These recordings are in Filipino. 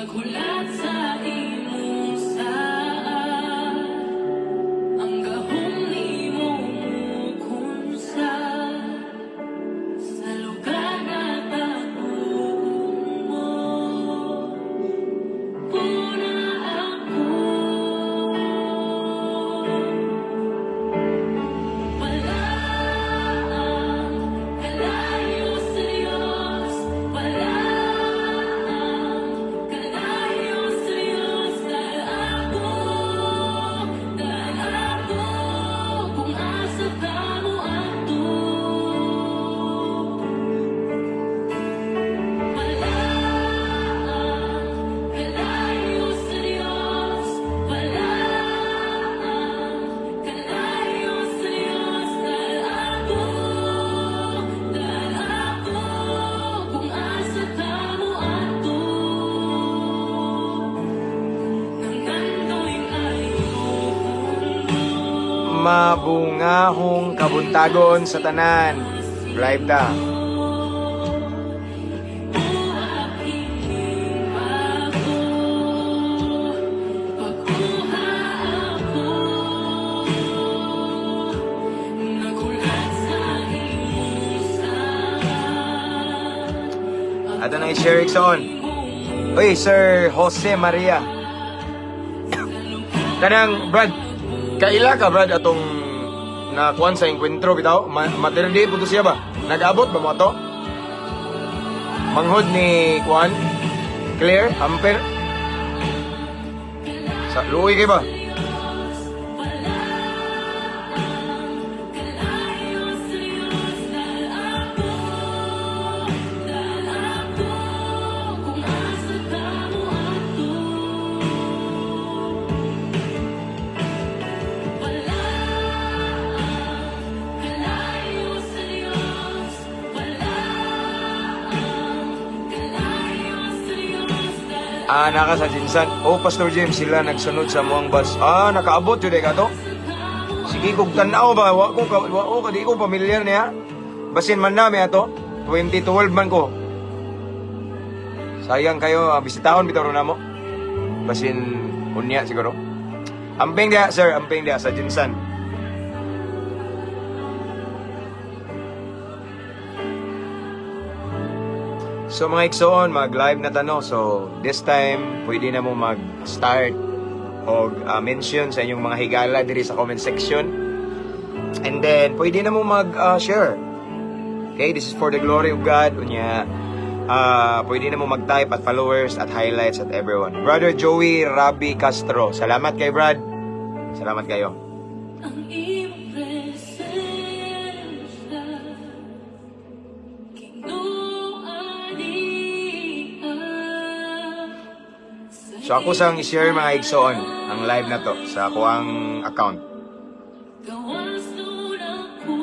Nagulat sa imong saan, ang gahom nimo mukunsa, sa lugar na taguan mo. Puna ako, wala ang kalayo sa Diyos, wala ang kalayo sa Diyos. Dahil ako, kung asa ka mo ato. Wala ang kalayo sa Diyos, wala ang kalayo sa Diyos. Dahil ako, kung asa ka mo ato. Nangando'y ayong Mabungahong kabuntagon sa tanan. Live ta. Ato na i-share on. Uy, Sir Jose Maria. Kanang, Brad, kaila ka, Brad, atong nakuan sa enkwentro, bitaw? Matirdi po to siya ba? Nag-abot ba mo ito? Manghod ni Kuan? Claire? Amper? Sa luoy kayo ba? Naka sa Jinsan. Oh, Pastor James, sila nagsunod sa muang bus. Nakaabot yun ka to. Sige, kung tanaw ba, di ko pamilyar niya. Basin man namin ato. 2012 man ko. Sayang kayo, bisitahon bitaw na mo. Basin unya siguro. Amping dia, sir, amping dia sa Jinsan. So mga igsoon, mag-live na tano. So this time, pwede na mo mag-start o mention sa inyong mga higala diri sa comment section. And then, pwede na mo mag-share. Okay, this is for the glory of God. Unya, pwede na mo mag-type at followers at highlights at everyone. Brother Joey Rabi Castro. Salamat kay Brad. Salamat kayo. ang iyong presensya, So ako sang i-share mga igsoon ang live na to sa ako ang account. gawas nun ako,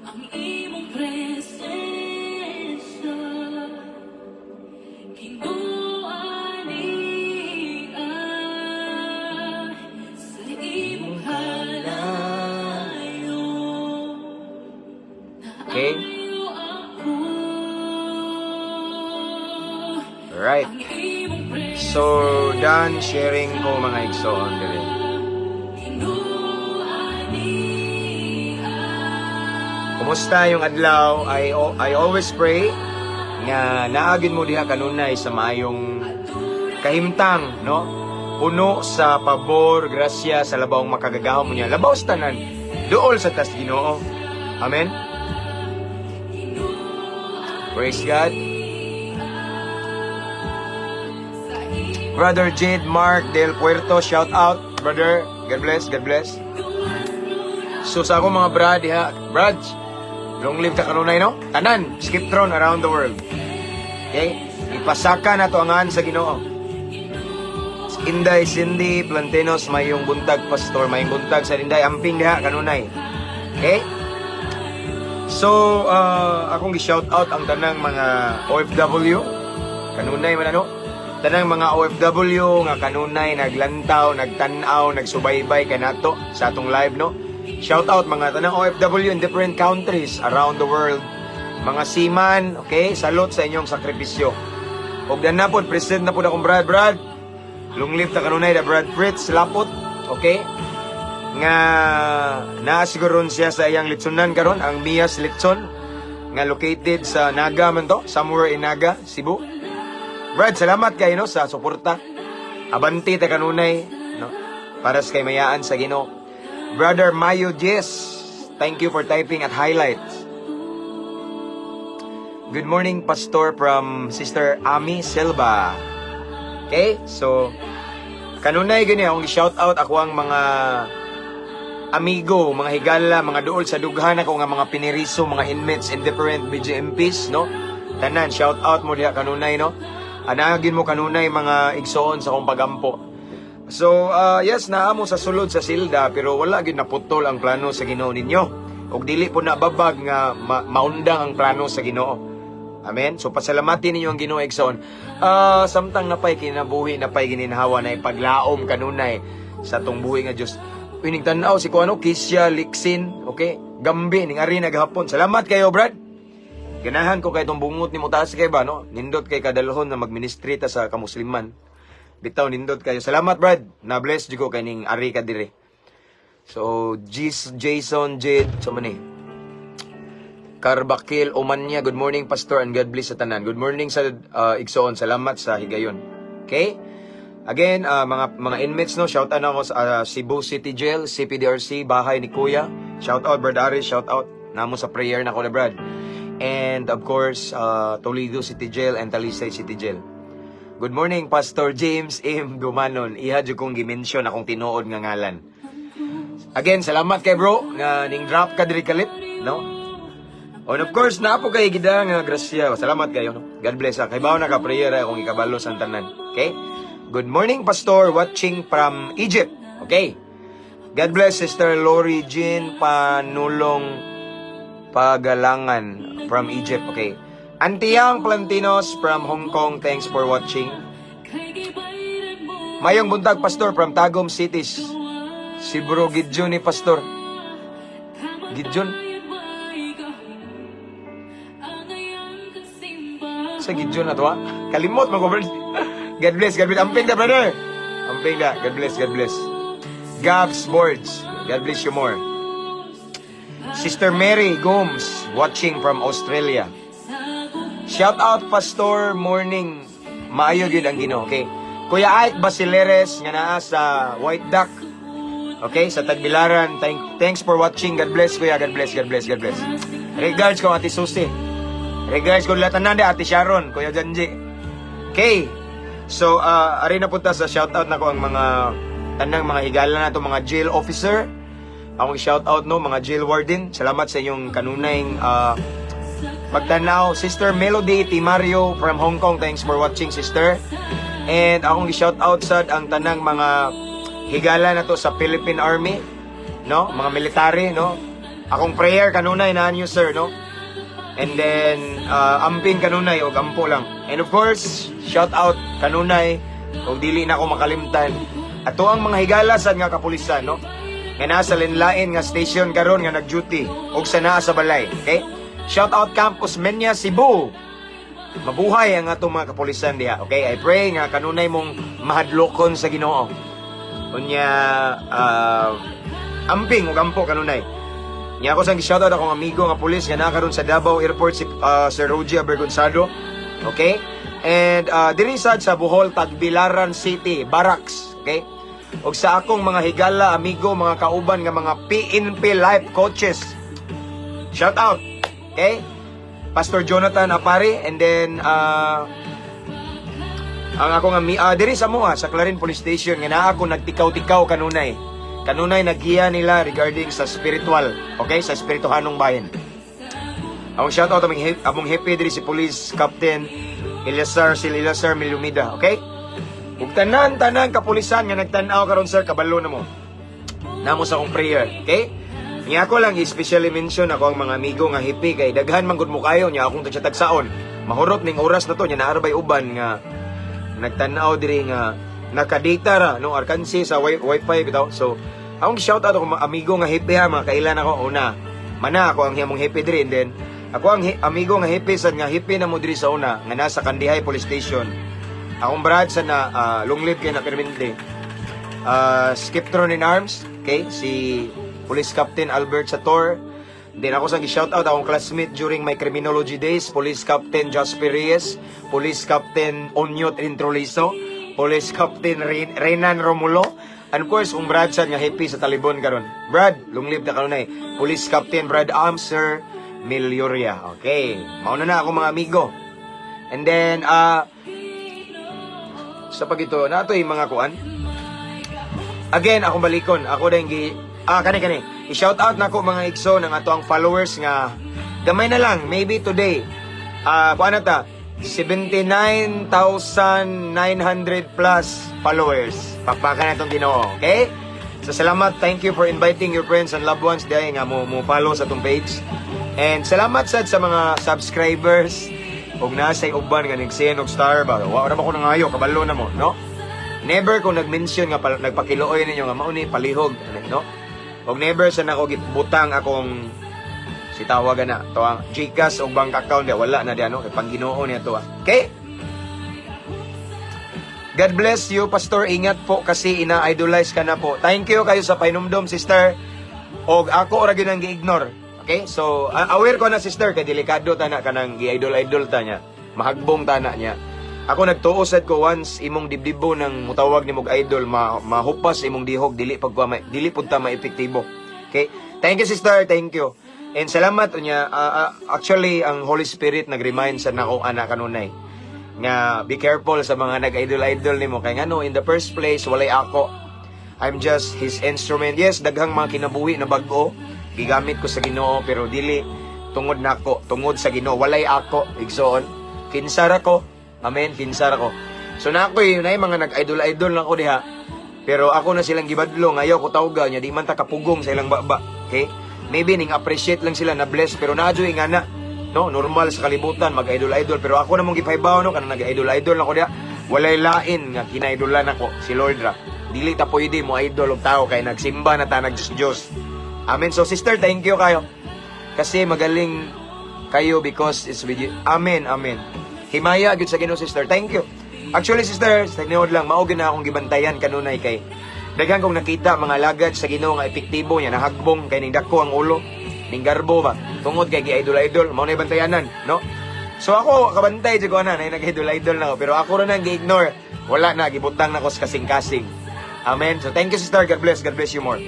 ang imong presensya, kinuanian sa imong halayo. Okay? Naayo ako, Alright. ang imong presensya, So, done sharing ko mga igsoon diri. Kumusta yung adlaw? I always pray nga naagin mo diha kanunay sa maayong kahimtang, no? Puno sa pabor, grasya sa labawong makagagahom mo niya. Labaw sa tanan, duol sa tas Ginoo. Amen? Praise God. Brother Jade Mark Del Puerto, shout out, brother. God bless, God bless. So sa ako mga brad diha, brad, long live ta kanunay, no? Tanan, skip throne around the world. Okay? Ipasaka na to angan sa Ginoo. Inday Cindy Plantenos, mayong buntag pastor, mayong buntag sa Inday amping diha kanunay. Okay? So, akong gi-shout out ang tanang mga OFW. Kanunay man ano? Tanang mga OFW nga kanunay naglantaw, nagtanaw, nagsubaybay kanato sa atong live, no? Shout out mga tanang OFW in different countries around the world. mga seaman, okay? Salot sa inyong sakripisyo. Og dan na po, present na po na akong Brad. Long live ta kanunay da Brad Fritz Lapot, okay? Nga naasiguron siya sa iyang litsunan karon, ang Mias Litson, nga located sa Naga man to, somewhere in Naga, Cebu. Brad, salamat kayo no sa suporta. Abanti ta kanunay, no? Para sa kay mayaan sa Ginoo. Brother Mayo Jess, thank you for typing at highlights. Good morning, Pastor, from Sister Ami Silva. Okay, so kanunay gani akong shout out ako ang mga amigo, mga higala, mga duol sa dughan ako nga mga piniriso, mga inmates in different BGMPs, no? Tanan, shout out mo diha kanunay, no? Anagin mo kanunay mga igsoon sa akong pagampo. So, yes, naamo sa sulod sa silda, pero wala gid naputol ang plano sa Ginoo ninyo. Og dili po nababag nga maundang ang plano sa Ginoo. Amen. So pasalamatin ninyo ang Ginoo igsoon. Samtang napay kinabuhi, napay gininhawa na ipaglaom kanunay sa tong buhi nga Dios. Pining tan-aw si kuano Kisya Lixin, okay? Gambi ning ari naghapon. Salamat kayo, Brad. Ganahan ko kay tong bungot ni Mutas kay ba no? Nindot kay kadalhon na magministry ta sa kamusliman. Bitaw nindot kayo. Salamat, Brad. Na bless jud ko kay ning ari ka dire. So, Jason Jade, so man Carbakil Omanya, good morning Pastor and God bless sa tanan. Good morning sa igsoon, salamat sa higayon. Okay? Again, mga inmates no, shout out ako sa Cebu City Jail, CPDRC, bahay ni Kuya. Shout out Brad Aris, shout out namo sa prayer na ko na Brad. And of course, Toledo City Jail and Talisay City Jail. Good morning Pastor James M. Dumanon. Iha jud kong gi-mention akong tinuod nga ngalan. Again, salamat kay bro nga ning drop ka diri kalit, no? And of course, naapo kay gida nga grasya. Salamat kayo, no? God bless. Kay bawo na ka prayer akong ikabalo sa tanan. Okay? Good morning, Pastor, watching from Egypt. Okay? God bless, Sister Lori Jean Panulong Pagalangan from Egypt. Okay? Antiyang Plantinos from Hong Kong, thanks for watching. Mayong buntag, Pastor, from Tagum Cities. Si Bro Gidjon ni Pastor. Gidjon? Sa Gidjon na to, ha? Kalimot, mga brother. God bless, God bless. Amping na, brother. Amping na. God bless, God bless. Gabs Boards. God bless you more. Sister Mary Gomes, watching from Australia. Shout out, Pastor. Morning. Maayo yun ang Ginoo, okay? Kuya Ike Basileres, nga naa sa White Duck. Okay, sa Tagbilaran. Thanks for watching. God bless, Kuya. God bless, God bless, God bless. Regards ko, Ate Susi. Regards ko latan na Ate Sharon, Kuya Janji. Okay. So, ari na punta sa shoutout na ko ang mga tanang mga higala na to, mga jail officer. Akong shoutout no, mga jail warden. Salamat sa inyong kanunayng pagtanaw. Sister Melody Timario from Hong Kong. Thanks for watching, sister. And akong shoutout sa ang tanang mga higala na to sa Philippine Army, no? Mga military, no? Akong prayer kanunay na niyo, sir, no? And then, amping kanunay o gampo lang. And of course, shout out kanunay o dili na ako makalimtan. Ato ang mga higala sad nga kapulisan, no? Nga nasa linlain nga station karon nga nag-duty o sa naa sa balay, okay? Shout out Campus Menya, Cebu. Mabuhay ang atong mga kapulisan diha, okay? I pray nga kanunay mong mahadlokon sa Ginoo. Unya, amping o gampo kanunay. Niya ako sang shoutout akong amigo nga pulis nga nakaroon sa Davao Airport si Sir Rogie Abergonzado. Okay? And diri sad sa Bohol Tagbilaran City, Barracks, okay? Og sa akong mga higala, amigo, mga kauban nga mga PNP life coaches. Shout out. Okay? Pastor Jonathan Apari and then ang akong diri sa moa sa Clarin Police Station nga naa ako nagtikaw-tikaw kanunay. Kanunay nagiya nila regarding sa spiritual, okay? Sa spirituhanong bayan. Ang shoutout among happy diri si Police Captain Eliasar Milumida, okay? Ug tanan kapulisan nga nagtan-aw karon sir, kabalo na mo. Namo sa akong prayer, okay? Niya ako lang especially mention ako ang mga amigo nga happy kay daghan man gud mo kayo niya akong tagsa-tagsaon. Mahurot ning oras na to nya naarbay uban nga nagtan-aw diri nga naka-data ra no Arkansas sa wifi bitaw. So akong shout out ako mga amigo nga happy ha, mga kailan ako una mana ako ang himong happy diri, and then Ako ang amigo nga hippie sad nga hippie na mo diri sa una nga nasa Kandihay Police Station. Akong brad sa na long live kay na permanente. Skiptron in Arms, okay? Si Police Captain Albert Sator. Then ako sa gi-shout out akong classmate during my criminology days, Police Captain Jasper Reyes, Police Captain Onyot Introliso, Police Captain Renan Romulo, and of course, Brad sad nga happy sa Talibon karon. Brad, long live ta kanunay. Police Captain Brad Amser Milioria. Okay, mauna na ako mga amigo. And then sa pagito nato yung mga kuan. Again, akong balikon. Ako din kani. I-shout out na ko mga igso ng ato ang followers nga gamay na lang, maybe today. Kuan na ta? 79,900 plus followers. Pakpakan na itong Ginoo, okay? So salamat, thank you for inviting your friends and loved ones dahil nga mo follow sa itong page. And salamat sad sa mga subscribers ug nasa uban nga nagsen og star ba. Wa ra ba ko nangayo, kabalo na mo, no? Never ko nag-mention nga nagpakiluoy ninyo nga mao ni palihog, no? Og never sa nako gibutang akong si tawagan na to ang GCash o bank account wala na diyan no kay Pangginoo niya to. Okay? God bless you, Pastor. Ingat po kasi ina-idolize ka na po. Thank you kayo sa painumdom, sister. Og ako ora gyud ang gi-ignore. Okay? So, aware ko na, sister, kay delikado ta na kanang gi-idol-idol ta niya. Mahagbong ta na niya. Ako nagtuosad ko once imong dibdibo nang mutawag nimog idol, mahupas imong dihog dili pud ta maepektibo. Okay? Thank you, sister. Thank you. And salamat unya. Actually ang Holy Spirit nag-remind sa nako anak kanunay nga be careful sa mga nag-idol nimo kay ngano in the first place walay ako. I'm just his instrument. Yes, daghang mga kinabuhi na bag-o gigamit ko sa Ginoo pero dili tungod nako, tungod sa Ginoo walay ako igsoon. Kinsara ko. Amen, kinsara ko. So na ako yun ay mga nag-idol lang ko diha. Pero ako na silang gibadlo ngayo ko tawga nya di man ta kapugong sa ilang baba. Okay? Maybe ning appreciate lang sila na bless pero nadyoy nga na no normal sa kalibutan mag-idol pero ako na mong gipaybaw no kanang nag-idol ako diha. Walay lain nga kinaidolan ako si Lord ra. Dili ta pwede mo idol og tao kay nagsimba na ta nagdiyos. Amen. So sister, thank you kayo. Kasi magaling kayo because it's with you. Amen, amen. Himaya gyud sa Ginoo, sister. Thank you. Actually, sister, sa tinuod lang mao gyud na akong gibantayan kanunay kay daghang kong nakita mga lagad sa Ginoo nga epektibo niya nahagbong kay ning dako ang ulo, ning garbo ba. Tungod kay gi-idol mao na bantayanan, no? So ako kabantay jud ko na nag-idol na ako pero ako ra nang gi-ignore. Wala na gibutang na ko sa kasing-kasing. Amen. So thank you, sister. God bless you more.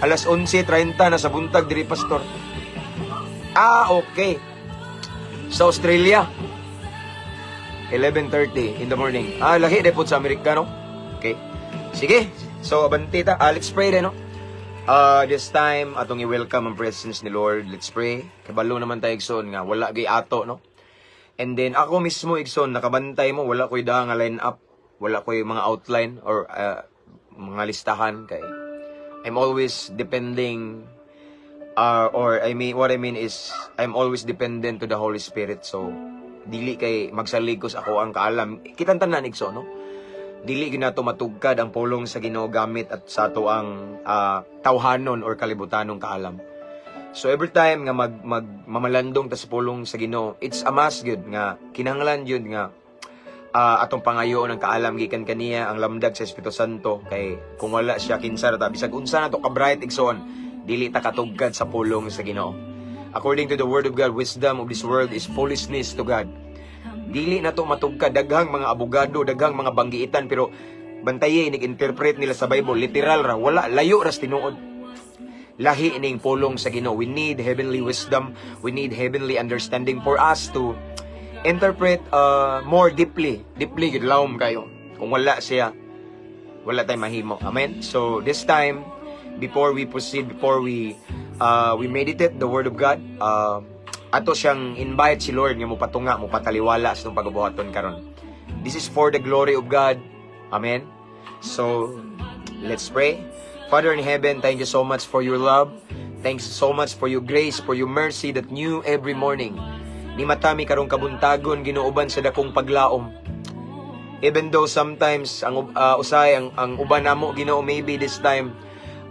Alas 11:30 na sa buntag diri, pastor. Okay. Sa Australia. 11:30 in the morning. Lahi de po sa Amerika, no? Okay. Sige. So, abantita. Let's pray din, no? This time, atong i-welcome ang presence ni Lord. Let's pray. Kabalo naman tayo, Igsoon, nga wala gay ato, no? And then, ako mismo, Igsoon, nakabantay mo, wala ko'y nga line up. Wala ko'y mga outline or mga listahan. Kay I'm always depending what I mean is I'm always dependent to the Holy Spirit. So dili kay magsaligos ako ang kaalam kitang tanan igso no dili ginato matugkad ang pulong sa Ginoo gamit at sa ato ang tawhanon or kalibutanong kaalam. So every time nga mamalandong ta sa pulong sa Ginoo, it's a must gyud nga kinahanglan gyud nga atong pangayo ng kaalam gikan kaniya ang lamdag sa Espiritu Santo kay kung wala siya kinsa ta bisag unsa nato ka bright igsoon dili ta katugkad sa pulong sa Ginoo. According to the word of God, wisdom of this world is foolishness to God. Dili na to matugkad daghang mga abogado, daghang mga banggiitan pero bantaye nig-interpret nila sa Bible literal ra wala layo ra sa tinuod. Lahi ning pulong sa Ginoo. We need heavenly wisdom, we need heavenly understanding for us to interpret more deeply gud lawom kayo. Kung wala siya wala tay mahimo. Amen. So this time before we proceed, before we meditate the Word of God, ato siyang invite si Lord nga mo patunga, mo pataliwala sa itong pagbuhaton karon. This is for the glory of God. Amen. So, let's pray. Father in heaven, thank you so much for your love. Thanks so much for your grace, for your mercy that new every morning. Ni matami karong kabuntagon ginuuban sa dakong paglaom. Even though sometimes ang uban namo Ginoo maybe this time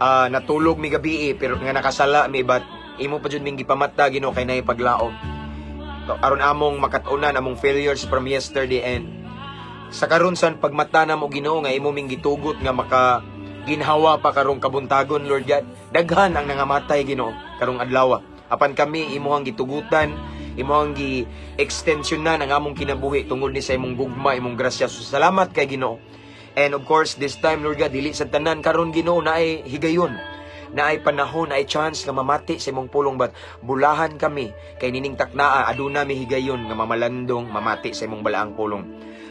natulog mi gabi pero nga nakasala mi but imo pa jud ming gipamata Ginoo kay nay paglaom. Aron among makatunan among failures from yesterday and sa karon san pagmata na mo Ginoo nga imo ming gitugot nga maka ginhawa pa karong kabuntagon Lord God. Daghan ang nangamatay Ginoo karong adlaw. Apan kami imuhang gitugutan, imuhang gi-extensyonan ang among kinabuhi tungod ni sa imong gugma, imong grasya. So, salamat kay Ginoo. And of course, this time Lord God, dili sa tanan karon Ginoo na ay higayon, na ay panahon, na ay chance nga mamati sa imong pulong, but bulahan kami kay nining taknaa aduna mi higayon nga mamalandong mamati sa imong balaang pulong.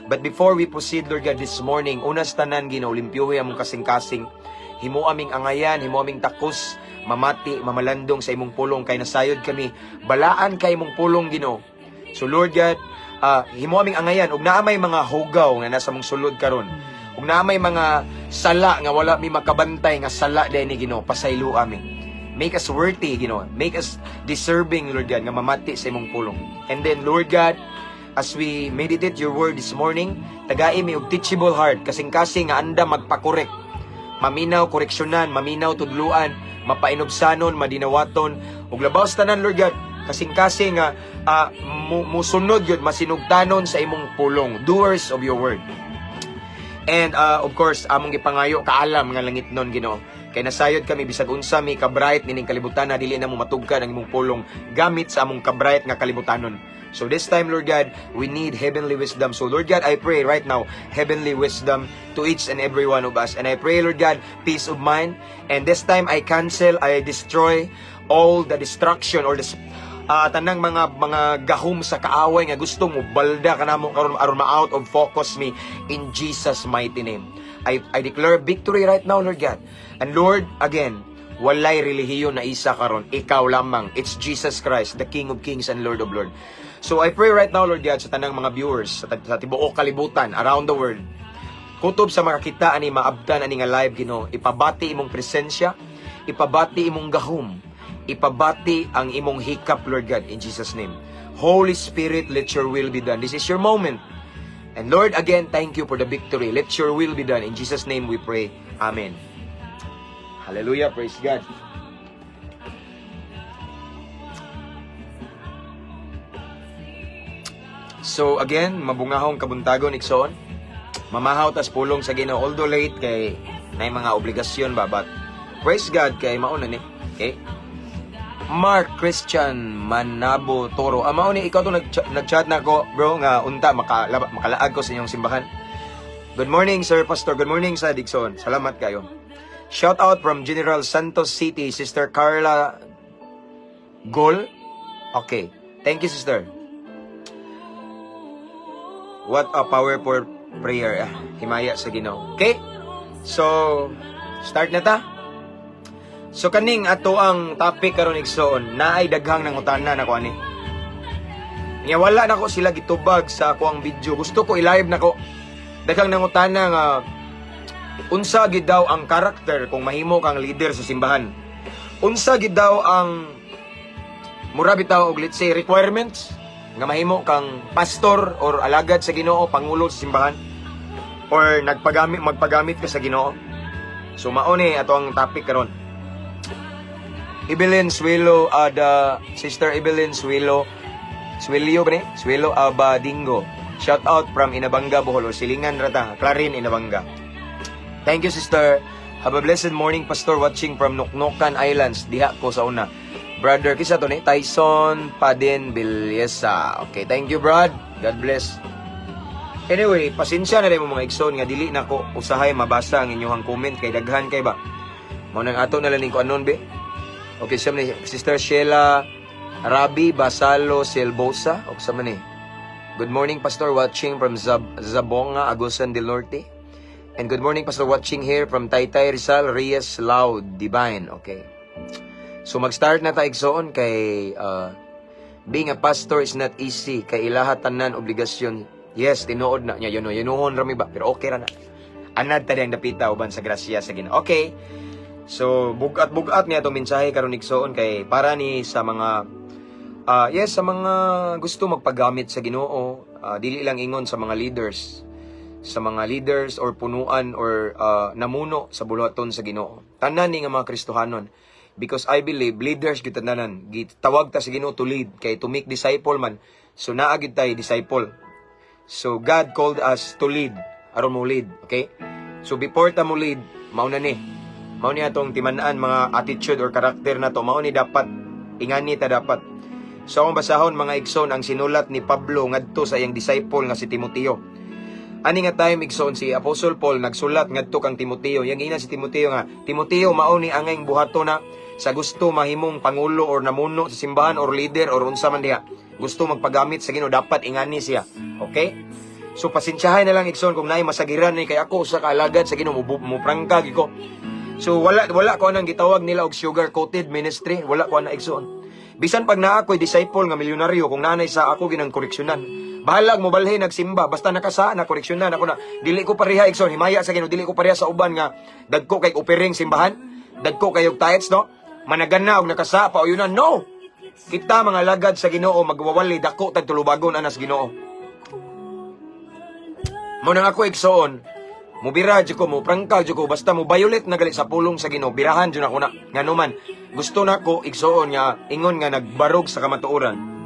But before we proceed Lord God this morning, unas tanan Ginoo, limpyuhi among kasing-kasing, himo aming angayan, himo aming takos, mamati, mamalandong sa imong pulong kay nasayod kami, balaan kay imong pulong Ginoo. So Lord God, himo aming angayan ug naa may mga hugaw nga nasa mong sulod karon. Ug naa may mga sala nga wala mi makabantay nga sala dinhi Ginoo, pasaylo amin. Make us worthy Ginoo, make us deserving Lord God nga mamati sa imong pulong. And then Lord God, as we meditate your word this morning, tagai mi og teachable heart, kasing-kasing nga anda magpakorek. Maminaw koreksyonan, maminaw tudluan, mapainobsanon, madinawaton, ug labaw sa tanan Lord God, kasing-kasing nga musunod yun, masinugtanon sa imong pulong, doers of your word. And of course, among gipangayo kaalam nga langit nun Ginoo. Kay nasayod kami bisag unsa mi kabright nining kalibutan na dili na mo matugkan ang imong pulong gamit sa among kabright nga kalibutanon. So this time, Lord God, we need heavenly wisdom. So Lord God, I pray right now, heavenly wisdom to each and every one of us. And I pray, Lord God, peace of mind. And this time, I cancel, I destroy all the destruction or the tanang mga gahom sa kaaway nga gusto mo balda kanamo karon aron ma-out of focus me in Jesus mighty name. I declare victory right now, Lord God. And Lord, again, walay relihiyon na isa karon, ikaw lamang. It's Jesus Christ, the King of Kings and Lord of Lords. So I pray right now, Lord God, sa tanang mga viewers sa tibuok kalibutan around the world, kutob sa makakita ani maabtan ani nga live Ginoo, ipabati imong presensya, ipabati imong gahom, ipabati ang imong hikap Lord God in Jesus name. Holy Spirit, let your will be done. This is your moment. And Lord, again, thank you for the victory. Let your will be done. In Jesus name we pray. Amen. Hallelujah. Praise God. So again, mabungahong kabuntagon igsoon. Mamahaw tas pulong sa Ginoo, although late kay nay mga obligasyon ba, but praise God kay mauna ni. Okay? Mark Christian Manabo Toro. Mao ni ikaw to nag-chat na ko, bro, nga unta makalaag ko sa inyong simbahan. Good morning, Sir Pastor. Good morning sa Dixon. Salamat kayo. Shout out from General Santos City, Sister Carla Gol. Okay. Thank you, sister. What a powerful prayer. Himaya sa Ginoo. Okay? So, start na ta. So, kaning ato ang topic karon igsoon, naay daghang nangutana na ko ani. Nya wala na ko sila gitubag sa ako ang video. Gusto ko i-live na ko. Daghang nangutana nga unsa gid daw ang karakter kung mahimo kang leader sa simbahan. Unsa gid daw ang mura bitaw og let's say requirements nga mahimo kang pastor or alagad sa Ginoo, pangulo sa simbahan, or magpagamit ka sa Ginoo. So mao ni ato ang topic karon. Evelyn Suelo, Sister Evelyn Suelo Abadingo. Shout out from Inabanga, Bohol, or Silingan rata, Clarin, Inabanga. Thank you, sister. Have a blessed morning, Pastor, watching from Nuknukan Islands. Diha ko sa una. Brother, kisa to ni Tyson Padin Bilyesa. Okay, thank you, Brad. God bless. Anyway, pasensya na rin mo mga igsoon nga dili na ko usahay mabasa ang inyong comment kay daghan kay ba. Mao nang ato na lang ko anon be. Okay, siya ni Sister Sheila Rabi Basalo Silbosa. O sa man ni. Good morning, Pastor, watching from Zabonga, Agusan del Norte. And good morning, Pastor, watching here from Taytay Rizal, Reyes Loud Divine. Okay. So mag-start na tayo igsoon kay being a pastor is not easy. Kay ilaha tanan obligasyon. Yes, tinuod na niya yun. Yunuhon rami ba? Pero okay ra na. Anad tadi ang dapita uban sa grasya sa Ginoo. Okay. So bugat-bugat niya itong mensahe karon igsoon kay para ni sa mga sa mga gusto magpagamit sa Ginoo, dili lang ingon sa mga leaders. sa mga leaders or punuan or namuno sa buluhaton sa Ginoo. Tanan ni nga mga Kristohanon. Because I believe leaders gyud tanan. Gitawag ta sa Ginoo to lead kay to make disciple man. So naa gyud tay disciple. So God called us to lead. Aron mo lead, okay? So before ta mo lead, mao na ni. Mao ni atong timan-an mga attitude or character na to. Mao ni dapat ingani ta dapat. So akong basahon mga igsoon ang sinulat ni Pablo ngadto sa iyang disciple nga si Timoteo. Ani nga time igsoon si Apostle Paul nagsulat ngadto kang Timoteo. Yang ina si Timoteo nga, Timoteo mao ni angay buhaton na sa gusto mahimong pangulo or namuno sa simbahan or leader or unsa man diha. Gusto magpagamit sa Ginoo dapat ingani siya. Okay? So pasensyahay na lang igsoon kung naay masagiran ni kay ako sa kaalagad sa Ginoo mo prangka giko. So wala ko anang gitawag nila og sugar coated ministry, wala ko ana igsoon. Bisan pag naa ako'y disciple nga milyonaryo kung nanay sa ako ginang koreksyonan. Bahalag mo balhin nagsimba basta nakasa na koreksyonan ako na dili ko pareha igsoon himaya sa Ginoo dili ko pareha sa uban nga dagko kay opering simbahan, dagko kay og tithes no. Managan na og nakasa pa uyunan no. Kita mga lagad sa Ginoo magwawali dako tag tulubagon ana sa Ginoo. Mo nang ako igsoon, mubira jud ko mo prangkal jud ko basta mo violate na gali sa pulong sa Ginoo, birahan jud ako na. Nganuman, gusto na ko igsoon nga ingon nga nagbarog sa kamatuoran.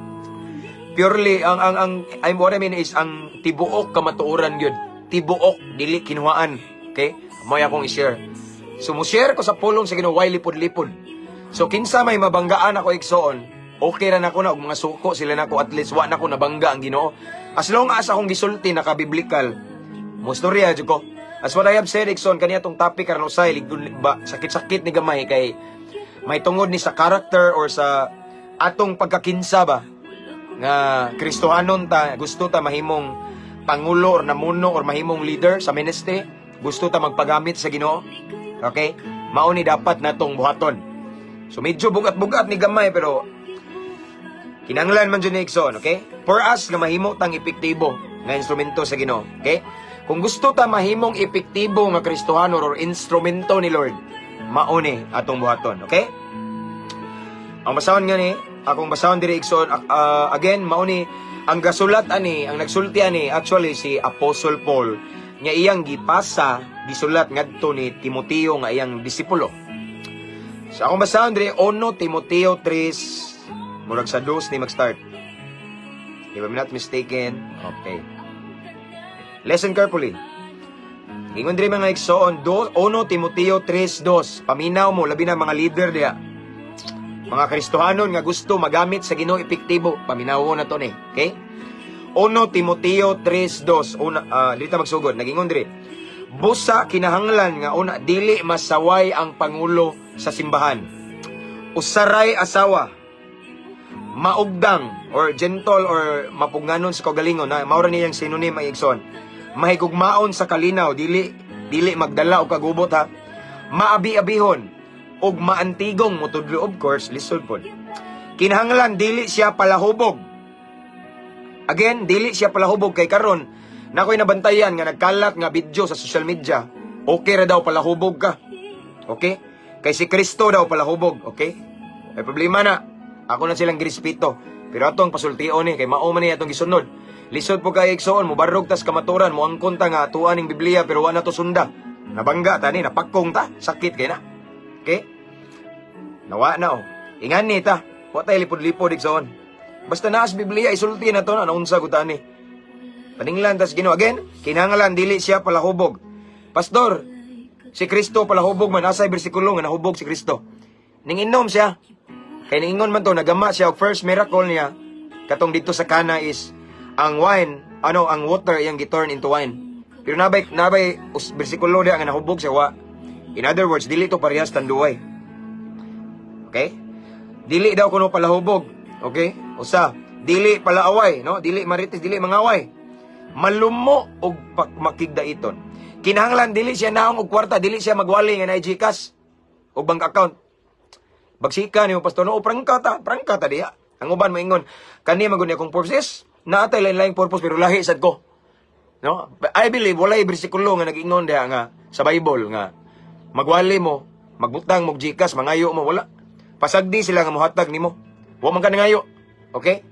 Purely ang what I mean is ang tibuok kamatuoran yun. Tibuok dili kinuhaan. Okay? Moy akong i-share. So mo share ko sa pulong sa Ginoo way lipod-lipod. So kinsa may mabanggaan ako igsoon, okay ra nako na og mga suko sila nako at least wa nako nabangga ang Ginoo. As long as akong gisulti naka-biblical, mo storya jud ko. As what I have said igsoon kaniya tong topic karon usay ba sakit-sakit ni gamay kay may tungod ni sa character or sa atong pagkakinsa ba nga Kristohanon ta, gusto ta mahimong pangulo or namuno or mahimong leader sa ministry, gusto ta magpagamit sa Ginoo. Okay? Mao ni dapat natong buhaton. So medyo bugat-bugat ni gamay pero kinanglan man jud ni igsoon, okay? For us nga mahimo tang epektibo nga instrumento sa Ginoo, okay? Kung gusto ta mahimong epektibo nga Kristohanon or instrumento ni Lord, mao ni atong buhaton, okay? Ang basahon nga ni akong basahon diri igsoon again mao ni ang gasulat ani ang nagsulti ani actually si Apostle Paul nga iyang gipasa gisulat ngadto ni Timoteo nga iyang disipulo. Sa akong basahon diri 1 Timoteo 3 murag sa 2 ni mag-start. If I'm not mistaken. Okay. Listen carefully. Ingon diri mga igsoon 1 Timoteo 3:2. Paminaw mo labi na mga leader diha. Mga Kristohanon nga gusto magamit sa Ginoo epektibo, paminaw na to ni. Okay? 1 Timoteo 3:2. Dito magsugod, nagingon diri. Busa kinahanglan nga una dili masaway ang pangulo sa simbahan. Usaray asawa, maugdang or gentle or mapugnanon sa kagalingon na mao ra niyang synonym ay igsoon. Mahigugmaon sa kalinaw, dili magdala og kagubot ha. Maabi-abihon og maantigong motudlo of course lisod pod. Kinahanglan dili siya palahubog. Again, dili siya palahubog kay karon nakoy nabantayan nga nagkalat nga video sa social media. Okay ra daw palahubog ka. Okay? Kay si Kristo daw palahubog, okay? May problema na. Ako na silang girespeto. Pero atong pasultion ni kay mao man ni atong gisunod. Lisod po kay igsoon mo barog tas kamaturan mo angkon ta nga tuan ning Biblia pero wa na to sunda. Nabangga ta ni napakong ta, sakit kay na. Okay? Nawa na oh. Ingan ni ta. Wa tay lipod-lipod igsoon. Basta naas Biblia isulti na to na naunsa gud ani. Paninglan tas Ginoo again, kinahanglan dili siya palahubog. Pastor, si Kristo palahubog man asay bersikulo nga nahubog si Kristo. Ning inom siya. Kay ningon man to nagama siya og first miracle niya katong dito sa Cana is ang wine, ang water iyang giturn into wine. Pero nabay bersikulo dia nga nahubog siya wa. In other words, dili to parehas tanduay. Okay? Dili daw kuno palahubog. Okay? Usa, dili palaaway, no? Dili marites, dili mangaway. Malumo og makigdaiton. Kinahanglan dili siya naong og kwarta, dili siya magwali nga na GCash o bank account. Bagsika ni mo pastor no prangka ta diha. Ang uban moingon, kani magud ni akong purposes, naatay lain-laing purpose pero lahi sad ko. No? I believe walay bersikulo nga nag-ingon diha nga sa Bible nga magwali mo, magbutang mo GCash, mangayo mo wala. Pasagdi sila nga mohatag nimo. Wa man ka nangayo. Okay?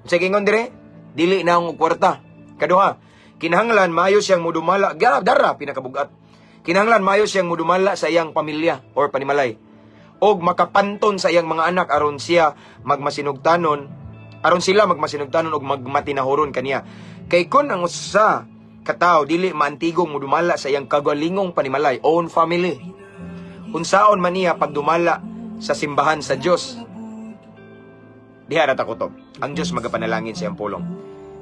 Sa gingon dire, dili na ang kwarta. Kaduha, kinahanglan maayo siyang mudumala, dara pinakabugat. Kinahanglan maayo siyang mudumala sa iyang pamilya or panimalay. Og makapanton sa iyang mga anak aron sila magmasinugtanon og magmatinahuron kaniya. Kay kun ang usa ka tawo dili maantigong mudumala sa iyang kagalingong panimalay, own family, unsaon man niya pagdumala sa simbahan sa Dios, diha ra ta kutob. Ang Dios magapanalangin sa iyang pulong.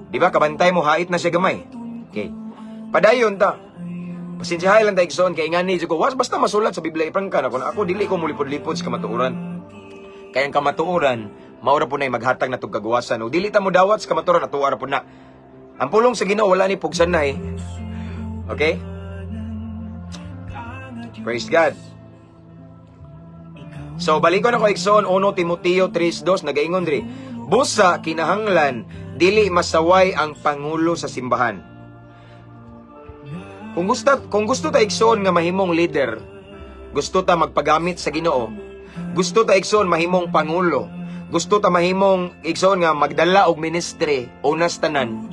Di ba kabantay mo hait na siya gamay. Okay. Padayon ta. Pasensyahay lang ta igsoon kay ngani ko basta masulat sa Biblia iprangka na kun ako dili ko mulipod-lipod sa kamatuoran. Kay ang kamatuoran maura po na maghatag na tug kagawasan. O dili ta mo dawat sa kamatuoran atuwa ra po na. Ang pulong sa Ginoo wala ni pugsan na eh. Okay? Praise God. So balikon ako igsoon 1 Timoteo 3:2 nagaingon diri. Busa kinahanglan dili masaway ang pangulo sa simbahan. Kung gusto ta igsoon nga mahimong leader, gusto ta magpagamit sa Ginoo, gusto ta igsoon mahimong pangulo, gusto ta mahimong igsoon nga magdala og ministry, unas tanan,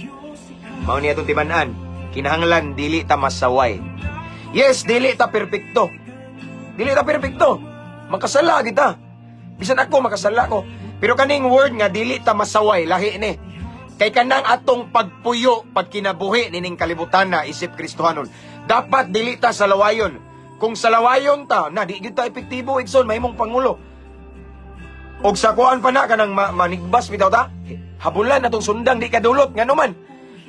mao niya itong timan-an, kinahanglan dili ta masaway. Yes, dili ta perpekto. Dili ta perpekto. Makasala kita. Bisan ako makasala ko. Pero kaning word nga dili ta masaway, lahi ni. Kay kanang atong pagpuyo, pagkinabuhi nining kalibutan na isip Kristohanon. Dapat dili ta salawayon. Kung salawayon ta, na di gyud ta epektibo igsoon mahimong pangulo. Og sa kuan pa na kanang manigbas bitaw ta. Habulan atong sundang di kadulot nganuman.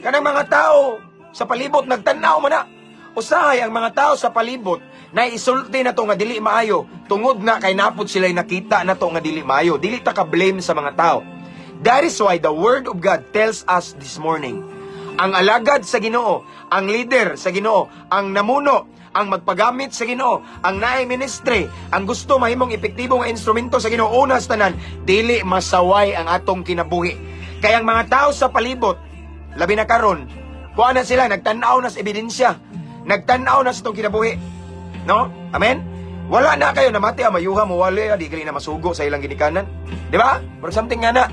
Kanang mga tao sa palibot nagtan-aw man na. Usahay ang mga tao sa palibot na isulti na to nga dili maayo tungod na kay napod sila nakita na to nga dili maayo. Dili ta ka blame sa mga tao. That is why the Word of God tells us this morning, ang alagad sa Ginoo, ang leader sa Ginoo, ang namuno, ang magpagamit sa Ginoo, ang naay ministry, ang gusto mahimong epektibong instrumento sa Ginoo, unas tanan, dili masaway ang atong kinabuhi. Kaya ang mga tao sa palibot, labi na karon, kuha na sila, nagtanaw na sa ebidensya, nagtanaw na sa itong kinabuhi. No? Amen? Wala na kayo namati, mayuha mo wali, di kayo na masugo sa ilang ginikanan. Di ba? For something nga na.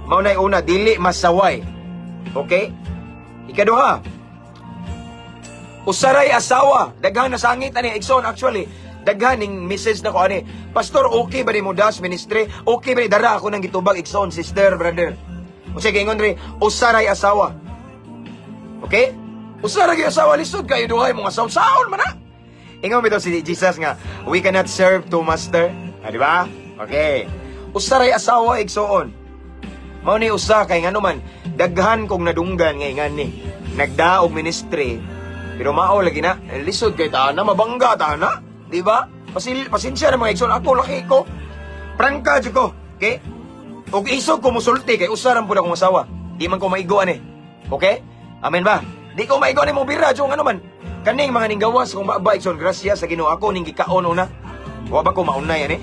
Maunay una, dili masaway. Okay? Ikaduha, usaray asawa. Daghan na sangit ani igsoon actually. Daghan ning message na ko ani. Pastor, okay ba ni mo das ministry? Okay ba ni dara ako nang gitubag igsoon, sister, brother? O sige, ingon rin, usaray asawa. Okay? Usaray asawa, lisod kayo duhay mga saon man na. Ingon bitaw si Jesus nga, we cannot serve two master. Di ba? Okay. Usaray asawa igsoon. Mao ni usa kay nganuman daghan kong nadunggan ngay ngani nagdaog ministry pero mao lagi na lisod kay taana mabangga taana, di ba? Pasensya na mga igsoon, ako laki ko prangka jud ko, okay? Og isog ko musulti kay usa ra pud akong asawa, di man ko maigo ani, okay? Amen ba? Di ko maigo ni mo bira jud nganuman kaning mga ninggawas kung maaba igsoon grasya sa Ginoo, ako ning gikaon una wa ba ko maunay ani.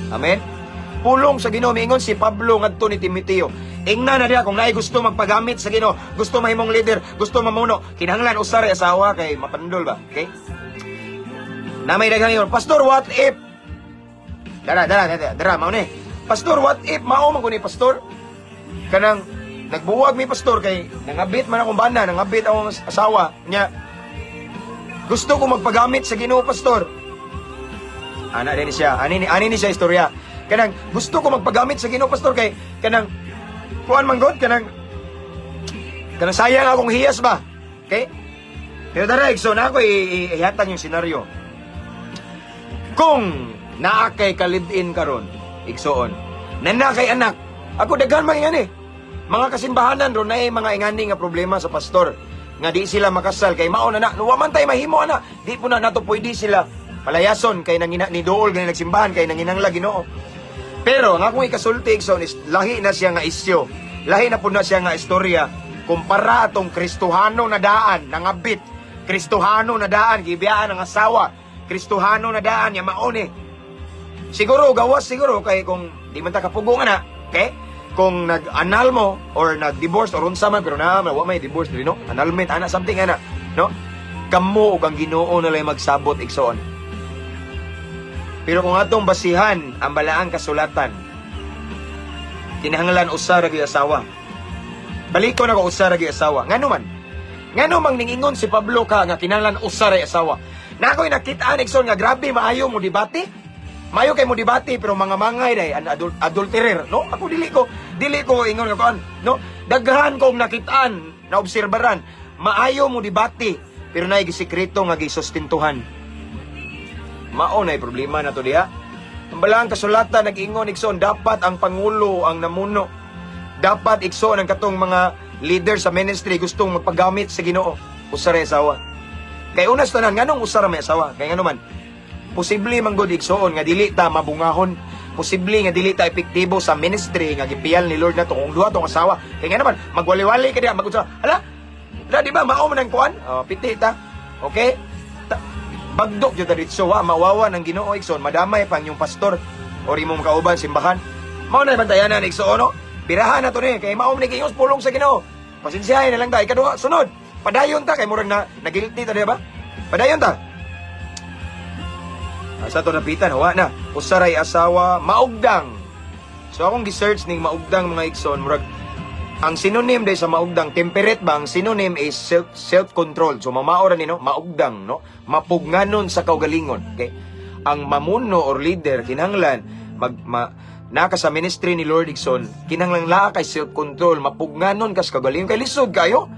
Amen. Pulong sa Ginoo miingon si Pablo ngadto ni Timoteo. Ingna na diha kung naay gusto magpagamit sa Ginoo, gusto mahimong leader, gusto mamuno, kinahanglan usaray asawa kay mapandol ba? Okay? Na may daghang yun, Pastor, what if? Dara, mao ni. Pastor, what if mao man kuno pastor? Kanang nagbuwag mi pastor kay nangabit man akong bana, nangabit akong asawa nya. Gusto ko magpagamit sa Ginoo, pastor. Ana din siya, ani ni siya istorya. Kanang gusto ko magpagamit sa Ginoo, pastor, kay kanang kuan man god kanang sayang akong hiyas ba. Okay? Pero dara so na ako ihatag yung senaryo. Kung naa kay kalid-in karon, igsoon, na kay anak, ako daghan man ingani. Mga kasimbahanan ron na mga ingani nga problema sa pastor nga di sila makasal kay mao na wa man tay mahimo ana, di po na nato pwede sila palayason kay nangina ni dool gani nagsimbahan kay nanginangla Ginoo. Pero nga kung ikasulti igsoon is lahi na siya nga isyo. Lahi na po na siya nga istorya kumpara atong Kristohano na daan nangabit, Kristohano na daan gibiyaan ang asawa, Kristohano na daan ya maone. Siguro gawas siguro kay kung di man ta kapugo nga na, okay? Kung nag-anal mo or nag-divorce or unsa man pero na wa may divorce dili no? Annulment ana something ana, no? Kamo ug ang Ginoo na lang magsabot igsoon. Pero kung atong basihan ang balaang kasulatan, kinahanglan usa ra gyud asawa. Balikon ako usa ra gyud asawa. Ngano man? Ngano mang ningingon si Pablo ka nga kinahanglan usa ray asawa. Na ako'y nakitaan Igsoon nga grabe maayo mo debate. Maayo kay mo debate pero mga mangay day adulterer, no? Ako dili ko ingon nga kuan, no? Daghan kong nakitaan na obserbaran. Maayo mo debate pero naay gisekreto nga gisustentuhan. Mao nay problema na to diha. Ang balang kasulatan nag-ingon Igsoon dapat ang pangulo ang namuno. Dapat Igsoon ang katong mga leader sa ministry gustong magpagamit sa Ginoo usa ray asawa. Kay unas tanan nganong usa ra may asawa? Kay ngano man posible man gud Igsoon nga dili ta mabungahon, posible nga dili ta epektibo sa ministry nga gipiyal ni Lord nato kung duha tong asawa. Kay ngano man magwali-wali ka diha magunsa. Hala? Di ba mao man ang kuan? Piti ta. Okay? Bagdok jud diretso wa mawawa ng Ginoo Igsoon, madamay pang yung pastor or imong kauban simbahan. Mao na bantayanan Igsoon no? Birahan na to ni kay mao ni kayos pulong sa Ginoo. Pasensyahay na lang ta ikaduha sunod. Padayon ta kay murag na nagilty ta di ba? Padayon ta. Sa to napitan wa na usaray asawa maugdang. So akong gi-search ning maugdang mga Igsoon murag ang synonym day sa maugdang temperate ba ang synonym is self-control. So mamao ra ni no maugdang no mapugnanon sa kaugalingon. Okay? Ang mamuno or leader kinahanglan naka sa ministry ni Lord Igsoon, kinahanglan laa kay self-control, mapugnanon kas kaugalingon kay lisod kayo.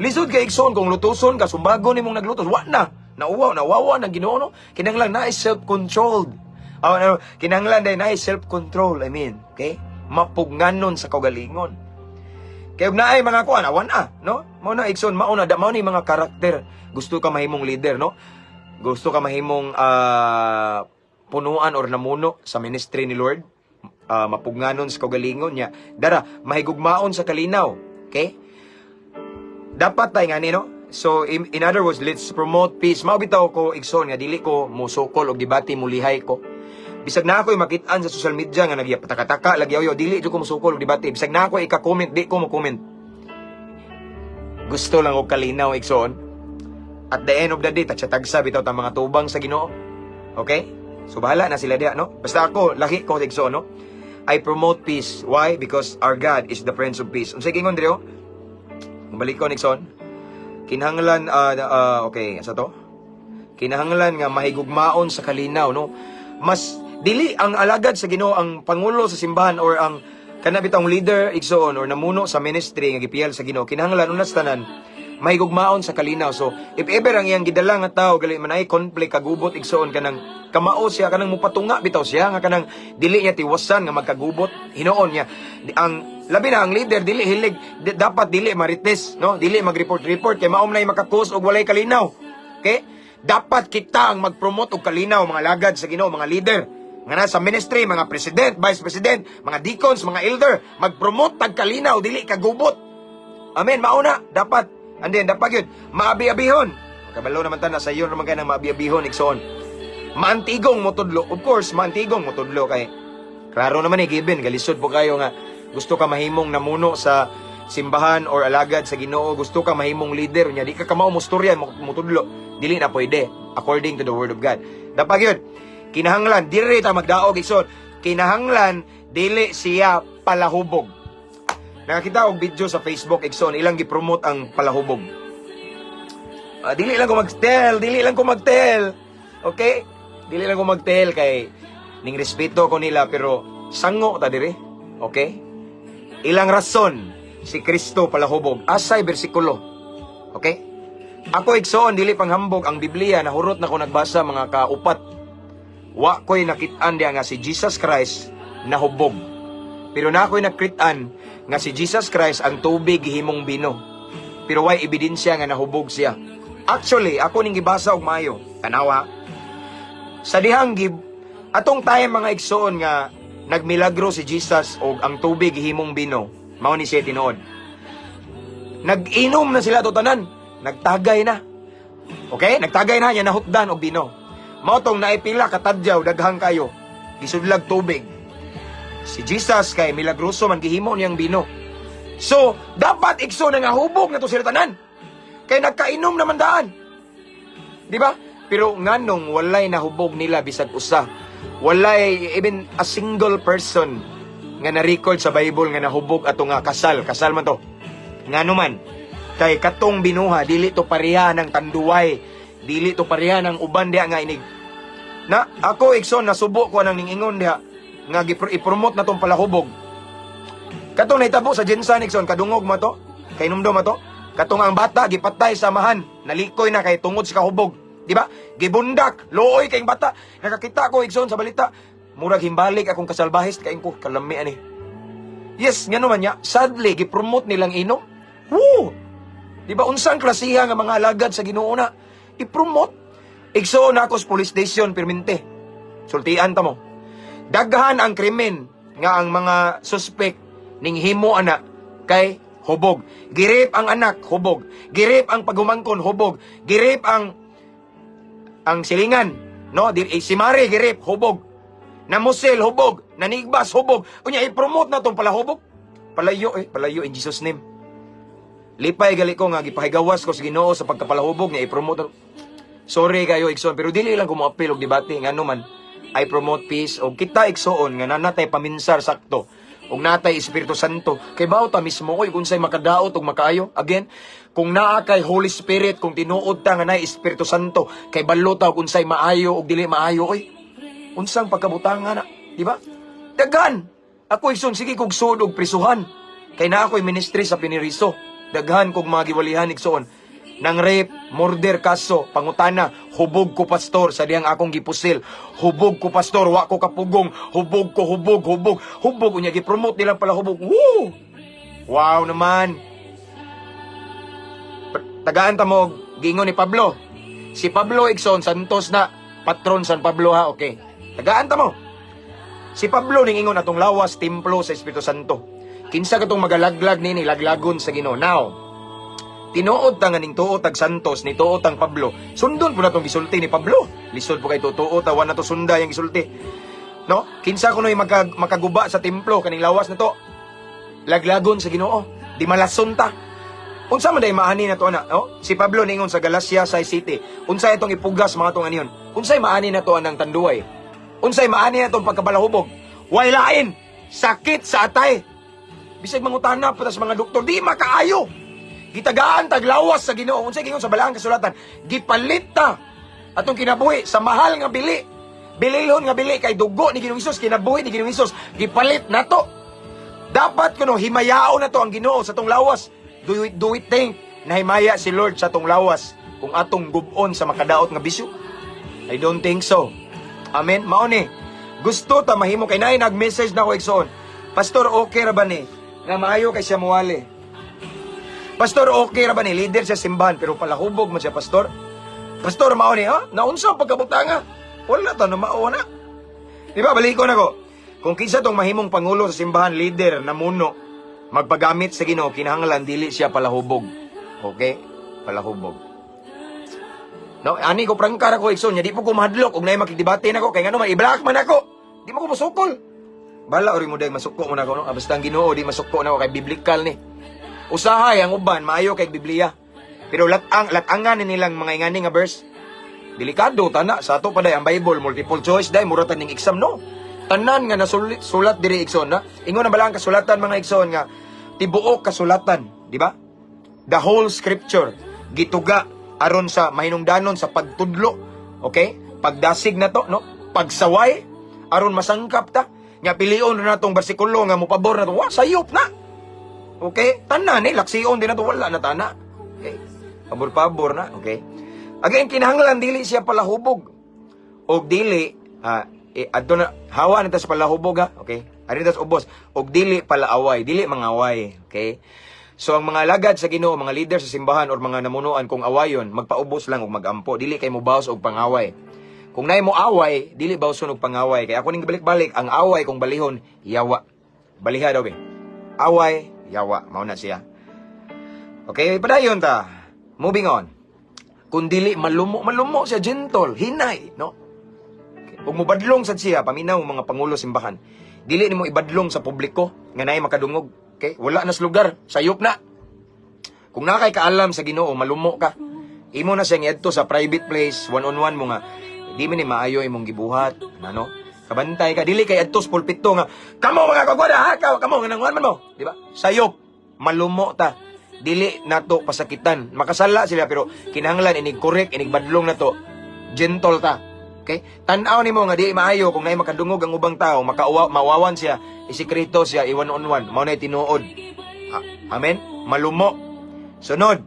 Lisod kay Igsoon kung lutuson ka sumbago nimong naglutos, wa na. Nawawa na Ginoo no. Kinahanglan na self-controlled. Kinahanglan day na self-control, I mean, okay? Mapugnanon sa kaugalingon. Kaya naay mga kuan awan no? Mao na Igsoon, mao ni mga karakter. Gusto ka mahimong leader, no? Gusto ka mahimong punuan or namuno sa ministry ni Lord. Mapugnanon sa kaugalingon niya. Dara, mahigugmaon sa kalinaw. Okay? Dapat tayo nga no? So, in other words, let's promote peace. Mao bitaw ko Igsoon nga dili ko musukol og debate mulihay ko. Bisag na ako'y makit-an sa social media nga nagyapataka-taka lagi ayo dili jud ko musukol og debate. Bisag na ako ika-comment, di ko mo comment. Gusto lang og kalinaw Igsoon. At the end of the day, tagsa bitaw ta mga tubang sa Ginoo. Okay? So bahala na sila diha, no? Basta ako, lahi ko Igsoon, no? I promote peace. Why? Because our God is the Prince of Peace. Unsay gingon diri, balik ko Igsoon. Kinahanglan okay, sa to? Kinahanglan nga mahigugmaon sa kalinaw, no? Mas dili ang alagad sa Ginoo ang pangulo sa simbahan or ang kanabitang leader Igsoon or namuno sa ministry nga gipiyal sa Ginoo. Kinahanglan unas tanan mahigugmaon sa kalinaw. So if ever ang iyang gidala nga tao gali man ay conflict kagubot Igsoon kanang kamao siya kanang mupatunga bitaw siya nga kanang dili niya tiwasan nga magkagubot hinuon niya ang labi na ang leader dili hilig dapat dili marites no dili mag-report kay maom nay makakos og walay kalinaw. Okay? Dapat kita ang mag-promote og kalinaw mga lagad sa Ginoo mga leader nga nasa ministry, mga president, vice president, mga deacons, mga elder, mag-promote tag kalinaw, dili kagubot. Amen, mauna, dapat. And then, dapat yun, maabi-abihon. Kabalo naman ta, sa iyo naman kayo ng maabi-abihon, Igsoon. Maantigong motudlo. Of course, maantigong motudlo kay. Klaro naman given, galisod po kayo nga, gusto ka mahimong namuno sa simbahan or alagad sa Ginoo, gusto ka mahimong leader, nya di ka kamao musturyan, motudlo. Dili na pwede, according to the word of God. Dapat yun, kinahanglan, dili ta magdaog Igsoon. Kinahanglan, dili siya palahubog. Nakakita og video sa Facebook Igsoon, ilang gi-promote ang palahubog. Dili lang ko magtel. Okay? Dili lang ko magtel kay ning respeto ko nila pero sango ta dire. Okay? Ilang rason si Kristo palahubog. Asay bersikulo. Okay? Ako Igsoon, dili panghambog ang Biblia nahurot na ko nagbasa mga kaupat. Wa ko'y nakit-an diya nga si Jesus Christ nahubog. Pero na ako'y nakrit-an nga si Jesus Christ ang tubig himong bino. Pero way ebidensya nga nahubog siya. Actually, ako ning gibasa og maayo. Tanawa. Sa dihang atong time mga Igsoon nga nagmilagro si Jesus og ang tubig himong bino. Mao ni siya tinuod. Nag-inom na sila to tanan. Nagtagay na. Okay? Nagtagay na niya nahutdan og bino. Mautong naipila katadyaw daghang kayo. Gisudlag tubig. Si Jesus kay milagroso man gihimo niyang bino. So, dapat Igsoon nga hubog na to sila tanan. Kay nagkainom naman daan. Di ba? Pero nganong walay nahubog nila bisag usa. Walay even a single person nga na-record sa Bible nga nahubog ato nga kasal. Kasal man to. Ngano man. Kay katong binuha dili to pareha ng tanduay, dili to pareha ng uban diha nga inig. Na ako igsoon nasubo ko nang ningingon diha nga i-promote na tong palahubog. Katong nahitabo sa Jensan igsoon kadungog mo to, kay numdum mo to. Katong ang bata gipatay sa amahan, nalikoy na kay tungod sa kahubog, di ba? Gibundak, looy kay bata. Nakakita ko igsoon sa balita, murag himbalik akong kasalbahis kay ko kalami ani. Yes, ngano man niya, sadly gipromote nilang inom. Woo! Di ba unsang klasiha nga mga alagad sa Ginoo na i-promote? Igsoon ako sa police station permente. Sultian ta mo. Daghan ang krimen nga ang mga suspect ning himo ana kay hubog. Girip ang anak, hubog. Girip ang pagumangkon, hubog. Girip ang silingan, no? Si Mari girip, hubog. Namusil, hubog. Nanigbas, hubog. Unya i-promote na tong palahubog. Palayo in Jesus name. Lipay gali ko nga gipahigawas ko sa Ginoo sa pagkapalahubog niya i-promote. Sorry kayo igsoon pero dili lang ko mo appeal og debate ngano man I promote peace og kita igsoon nga nanatay paminsar sakto og natay Espiritu Santo kay bawta mismo koy unsay makadaot og makaayo. Again, kung naa kay Holy Spirit, kung tinuod ta nga nay Espiritu Santo kay balota og unsay maayo og dili maayo oy. Unsang pagkabutangan na, di ba? Dagan. Ako igsoon sige kog sud og prisuhan kay naa ko'y ministry sa Piniriso. Daghan kog mga giwalihan igsoon nang rape, murder kaso, pangutana, hubog ko pastor sa diyang akong gipusil. Hubog ko pastor, wa ko kapugong. Hubog ko, hubog. Hubog unya gipromote nilang pala hubog. Woo! Wow naman. Tagaan ta mo gingon ni Pablo. Si Pablo igsoon Santos na patron San Pablo ha, okay. Tagaan ta mo. Si Pablo ning ingon atong lawas templo sa Espiritu Santo. Kinsa katong magalaglag nini laglagon sa Ginoo. Now, tinuod ta nga ning tuo tag Santos ni tuo tang Pablo. Sundon po na tong gisulti ni Pablo. Lisod po kay tuo tawan na to sunda yang gisulti. No? Kinsa kunoy makaguba sa templo kaning lawas na to. Laglagon sa Ginoo. Di malason ta. Unsa man day maani na to na, no? Si Pablo ningon sa Galacia 6:7. Unsa itong ipugas mga tong aniyon? Unsay maani na to anang tanduay? Unsay maani na tong pagkabalahubog? Way lain, sakit sa atay. Bisag mangutana pa sa mga doktor, di makaayo. Gitagaan taglawas sa Ginoo. Unsay gingon sa balaang kasulatan, gipalit ta atong kinabuhi sa mahal nga bili. Bililhon nga bili kay dugo ni Ginoong Hesus, kinabuhi ni Ginoong Hesus, gipalit nato. Dapat kuno himayao na to ang Ginoo sa tong lawas. Do we think na himaya si Lord sa tong lawas kung atong gubon sa makadaot nga bisyo? I don't think so. Amen. Mao ni. Gusto ta mahimo kay naay nag-message na ko igsoon. Pastor, okay ra ba ni? Nga maayo kay siya muwali. Pastor, okay ra ba ni? Leader sa simbahan pero palahubog man siya, pastor. Pastor, mao ni ha? Naunsa pagkabutanga? Wala ta na mao na. Di ba baliko na ko? Kung kinsa tong mahimong pangulo sa simbahan, leader, namuno, magpagamit sa Ginoo, kinahanglan dili siya palahubog. Okay? Palahubog. No, ani ko prangkar ako igsoon, di po ko mahadlok og nay makidebate nako kay ngano ma-i-block man ako. Di mo ko musukol. Bala ori mo day masuko mo nako no. Basta ang Ginoo di masuko nako kay biblical ni. Usahay ang uban maayo kay Biblia. Pero latangan ni nilang mga ingani nga verse. Delikado tana sa ato pa day ang Bible multiple choice day muratan ning exam no. Tanan nga nasulat diri igsoon na. Ingon na bala ang kasulatan mga igsoon nga tibuok kasulatan, di ba? The whole scripture gituga aron sa mahinungdanon sa pagtudlo. Okay? Pagdasig na to, no? Pagsaway aron masangkap ta. Nga pilion na natong bersikulo nga mopabor na to. Wa sayop na. Okay? Tanan laksiyon din na to wala na tana. Okay? Pabor-pabor na, okay? Again kinahanglan dili siya palahubog. Og dili adto na hawa nita sa palahubog ha, okay? Ari tas ubos og dili palaaway, dili mangaway, okay? So ang mga alagad sa Ginoo, mga leader sa simbahan or mga namunuan kung awayon, magpaubos lang og magampo, dili kay mo bawas og pangaway. Kung nay mo away, dili bawson og pangaway. Kay ako ning balik-balik, ang away kung balihon, yawa. Baliha daw be. Away, yawa, mao na siya. Okay, padayon ta. Moving on. Kung dili malumo siya gentle, hinay, no? Okay. Kung mobadlong sad siya, paminaw mga pangulo simbahan, dili nimo ibadlong sa publiko nga nay makadungog. Okay? Wala na sa lugar, sayop na. Kung nakay kaalam sa Ginoo, malumo ka. Imo na siya ngedto sa private place, one-on-one mo nga. Di man ni maayo imong gibuhat, ano? Kabantay ka, dili kay adto sa pulpito nga, kamo mga kagwada ha, kamo nga nanguan man mo, di ba? Sayop, malumo ta. dili nato pasakitan. Makasala sila pero kinahanglan inig correct, inig badlong nato. Gentle ta. Okay? Tan-aw nimo nga di maayo kung naay makadungog ang ubang tao, mawawan siya, isikreto siya, i one on one, mao nay tinuod. Amen. Malumo. Sunod.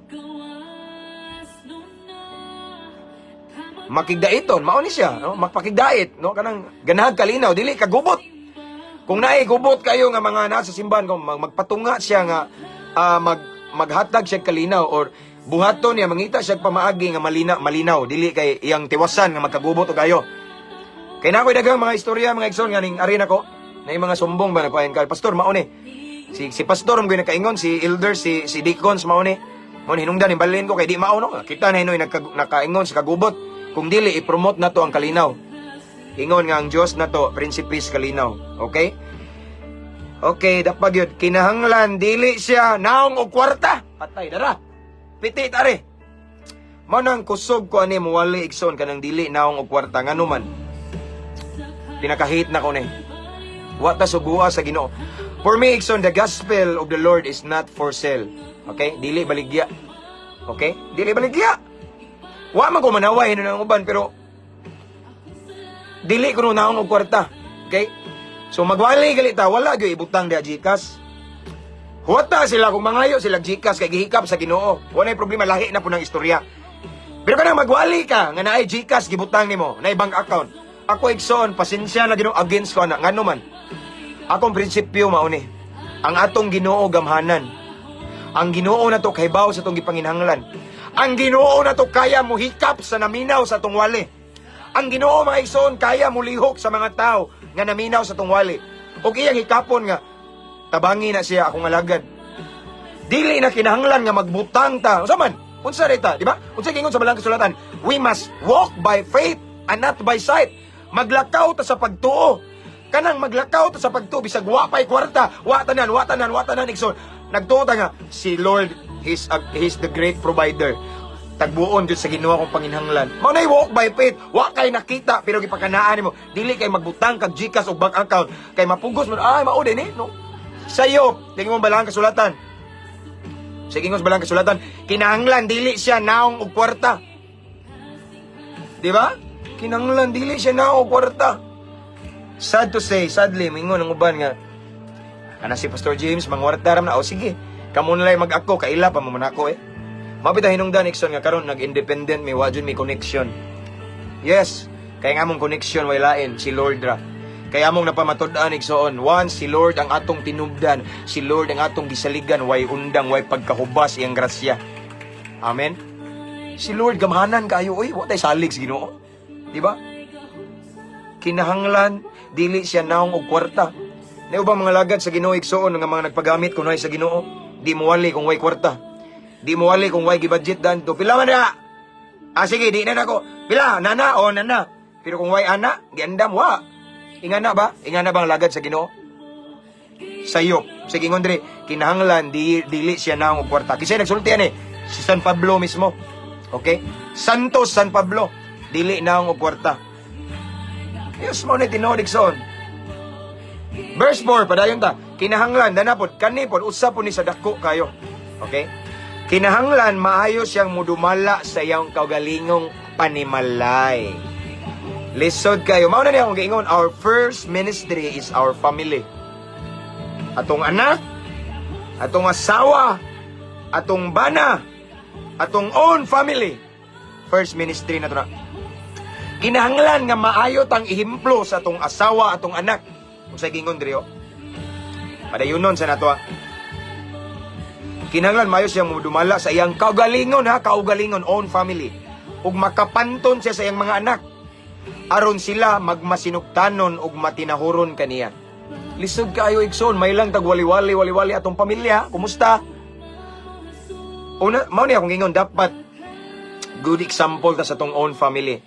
Makigdaiton, mao ni siya, no? Magpakigdait, no? Kanang ganahag kalinaw, dili kagubot. Kung naay gubot kayo nga mga nasa simbahan, kung magpatunga siya nga maghatag siya kalinaw or buhaton niya mangita siya pamaagi nga malinaw dili kay iyang tiwasan nga magkagubot og kayo. Kay nakoy daghang mga istorya mga igsoon nga ning arena ko, na mga sumbong ba nagpahen kay pastor mao ni. Si pastor mo nakaingon, si elder, si deacons mao ni. Mo hinungdan imbalin ko kay di mao no. Kita na hinoy nakaingon sa kagubot. Kung dili i-promote nato ang kalinaw. Ingon nga ang Dios nato prinsipis kalinaw. Okay? Okay, dapat yun. Kinahanglan dili siya naong og kwarta. Patay dara. Pitit are. Mao nang kusog ko ani muwali igsoon kanang dili naong og kwarta nganuman. Pinakahit na ko ni. Wa ta sugua sa Ginoo. For me igsoon, the gospel of the Lord is not for sale. Okay? Dili baligya. Okay? Dili baligya. Wa man ko manaway ng uban pero dili ko naong og kwarta. Okay? So magwali galita, wala gyud ibutang dia Gcash. Huwata sila kung mangayo sila Gcash kay gihikap sa Ginoo. Wala problema, lahi na po ng istorya. Pero kanang magwali ka nga naay Gcash gibutang nimo, naay bank account. Ako igsoon, pasensya na Ginoo against ko ana ngano man. Akong prinsipyo mao ni. Ang atong Ginoo gamhanan. Ang Ginoo nato kahibaw sa atong gipanginhanglan. Ang Ginoo nato kaya mo hikap sa naminaw sa atong wali. Ang Ginoo mga igsoon kaya mo lihok sa mga tao nga naminaw sa atong wali. Og iyang hikapon nga tabangi na siya akong alagad. Dili na kinahanglan nga magbutang ta. Unsa man? Unsa rita, di ba? Unsa gingon sa Balang Kasulatan? We must walk by faith and not by sight. Maglakaw ta sa pagtuo. Kanang maglakaw ta sa pagtuo bisag wa pay kwarta, wa tanan igsoon. Nagtuo ta nga si Lord, he's the great provider. Tagbuon jud sa Ginoo akong panginhanglan. Mao nay walk by faith, wa kay nakita pero gipakanaan nimo. Dili kay magbutang kag Gcash o bank account kay mapugos mo. Ay mao din no. Sayo, tingin mo Balang Kasulatan. Sige ngos Balang Kasulatan, kinahanglan dili siya naong og kwarta. Di ba? Kinahanglan dili siya naong og kwarta. Sad to say, sadly, mingon ang uban nga ana si Pastor James mangwarta ram na. O sige, kamo na lang mag-ako kaila pa mo manako eh. Mabita hinungdan ikson nga karon nag-independent may wa jud may connection. Yes, kay nga mong connection way lain si Lord ra. Kaya among napamatud-an igsoon, once si Lord ang atong tinubdan, si Lord ang atong gisaligan, way undang, way pagkahubas iyang grasya. Amen. Si Lord gamhanan kayo, oy, wa tay salig sa Ginoo. Di ba? Kinahanglan dili siya naong og kwarta. Nay ubang mga lagad sa Ginoo igsoon nga mga nagpagamit kunoy sa Ginoo, di muwali kung way kwarta. Di muwali kung way gibudget dan to. Pila man na? Sige, di na nako. Pila, nana o nana. Pero kung way ana, giandam wa. Ingana ba? Ingana bang lagad sa Ginoo? Sayop. Sige ngondre, kinahanglan dili siya naong og kwarta. Kasi nagsultian si San Pablo mismo. Okay? Santos San Pablo, dili naong og kwarta. Yes, mo ni tinuod igsoon. Verse 4 padayon ta. Kinahanglan danapod kanipod usap po ni sa dako kayo. Okay? Kinahanglan maayo siyang mudumala sa iyang kaugalingong panimalay. Lisod kayo. Mao na niya akong giingon, our first ministry is our family. Atong anak, atong asawa, atong bana, atong own family. First ministry na to na. Kinahanglan nga maayo tang ihimplo sa atong asawa, atong anak. Kung sa gingon diri padayunon sa nato. Kinahanglan maayo siyang mudumala sa iyang kaugalingon kaugalingon, own family. Ug makapanton siya sa iyang mga anak. Aron sila magmasinugtanon ug matinahuron kaniya. Lisod kaayo igsoon, may lang tagwali-wali atong pamilya. Kumusta? Una, mao ni akong gingon dapat good example ta sa atong own family.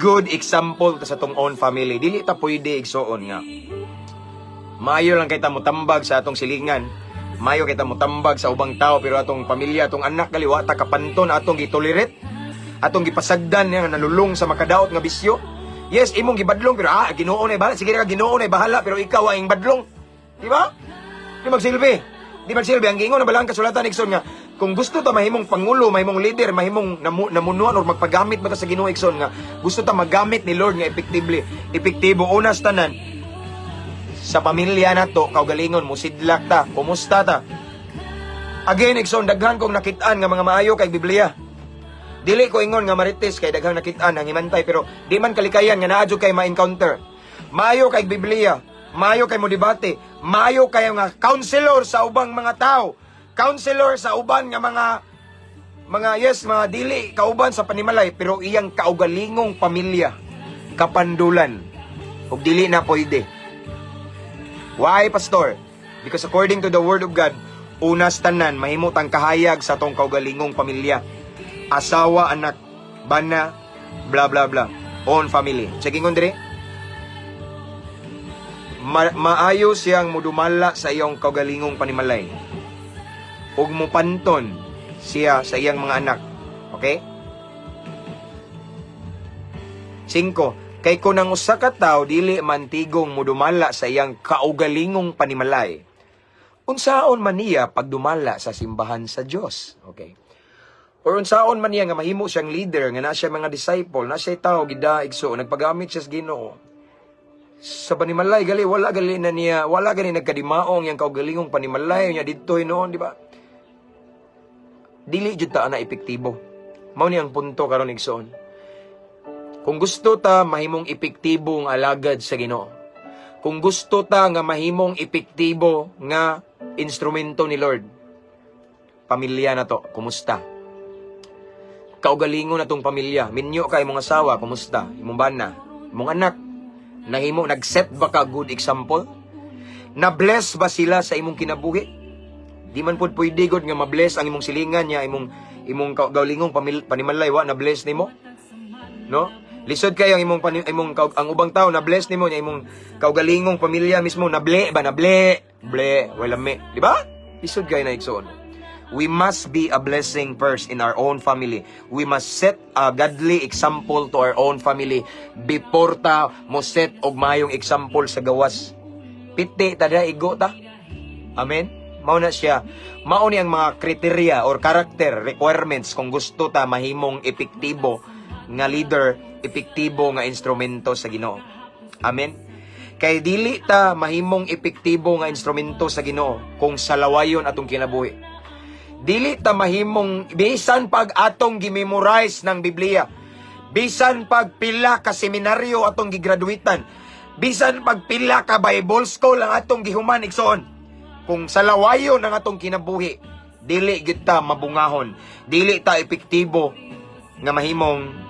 Good example ta sa atong own family. Dili ta pwede igsoon nga. Maayo lang kay ta motambag sa atong silingan. Maayo kay ta motambag sa ubang tao pero atong pamilya, atong anak kaliwa ta kapanton atong gitolerate. Atong gipasagdan nga nalulong sa makadaot nga bisyo. Yes, imong gibadlong pero Ginoo na bahala. Sige ra Ginoo na bahala pero ikaw ang badlong. Di ba? Di magsilbi. Ang gingon na Balang Kasulatan igsoon nga Kung gusto ta mahimong pangulo, mahimong leader, mahimong namunuan or magpagamit ba ta sa Ginoo igsoon nga gusto ta magamit ni Lord nga epektibo unas tanan sa pamilya nato kaugalingon mo sidlak ta, kumusta ta? Again igsoon daghan kong nakitaan nga mga maayo kay Biblia. Dili ko ingon nga marites kay daghang nakitaan ang himantay pero di man kalikayan nga naadyo kay ma-encounter. Maayo kay Biblia, maayo kay mo debate, maayo kay nga counselor sa ubang mga tao. Counselor sa uban nga mga dili kauban sa panimalay pero iyang kaugalingong pamilya kapandulan ug dili na pwede. Why, pastor? Because according to the word of God, unas tanan mahimot ang kahayag sa tong kaugalingong pamilya. Asawa, anak, bana, bla bla bla. Own family. Checking on dire. Maayo siyang mudumala sa iyong kaugalingong panimalay. Ug mupanton siya sa iyang mga anak. Okay? 5. Kay kunang usa ka tawo dili mantigong mudumala sa iyang kaugalingong panimalay. Unsaon man niya pagdumala sa simbahan sa Dios. Okay? Or unsaon man niya nga mahimo siyang leader, nga na siya mga disciple, na siya tawo gidaig so nagpagamit siya sa Ginoo. Sa panimalay gali wala gali nagkadimaong yang kaugalingong panimalay niya didto noon, di ba? Dili jud ta ana epektibo. Mao ni ang punto karon igsoon. Kung gusto ta mahimong epektibo nga alagad sa Ginoo. Kung gusto ta nga mahimong epektibo nga instrumento ni Lord. Pamilya na to, kumusta? Kaugalingon na tong pamilya. Minyo kay imong asawa, kumusta? Imong bana, imong anak, nahimo nag-set ba ka good example? Na-bless ba sila sa imong kinabuhi? Di man pud pwede gud nga ma-bless ang imong silingan niya, imong kaugalingong panimalay wa na-bless nimo. No? Lisod kayo ang ang ubang tao na-bless nimo niya imong kaugalingong pamilya mismo ble, wala me, di ba? Lisod kayo na igsoon. We must be a blessing first in our own family. We must set a godly example to our own family before ta mo set og mayong example sa gawas. Piti tada igo ta. Amen. Mao na siya. Mao ni ang mga kriteria or character requirements kung gusto ta mahimong epektibo nga leader, epektibo nga instrumento sa Ginoo. Amen. Kay dili ta mahimong epektibo nga instrumento sa Ginoo kung salawayon atong kinabuhi. Dili ta mahimong bisan pag atong gimemorize ng Biblia, bisan pag pila ka seminaryo atong gigraduitan, bisan pag pila ka Bible school ang atong gihuman igsoon. Kung salawayon ang atong kinabuhi, dili gid ta mabungahon, dili ta epektibo nga mahimong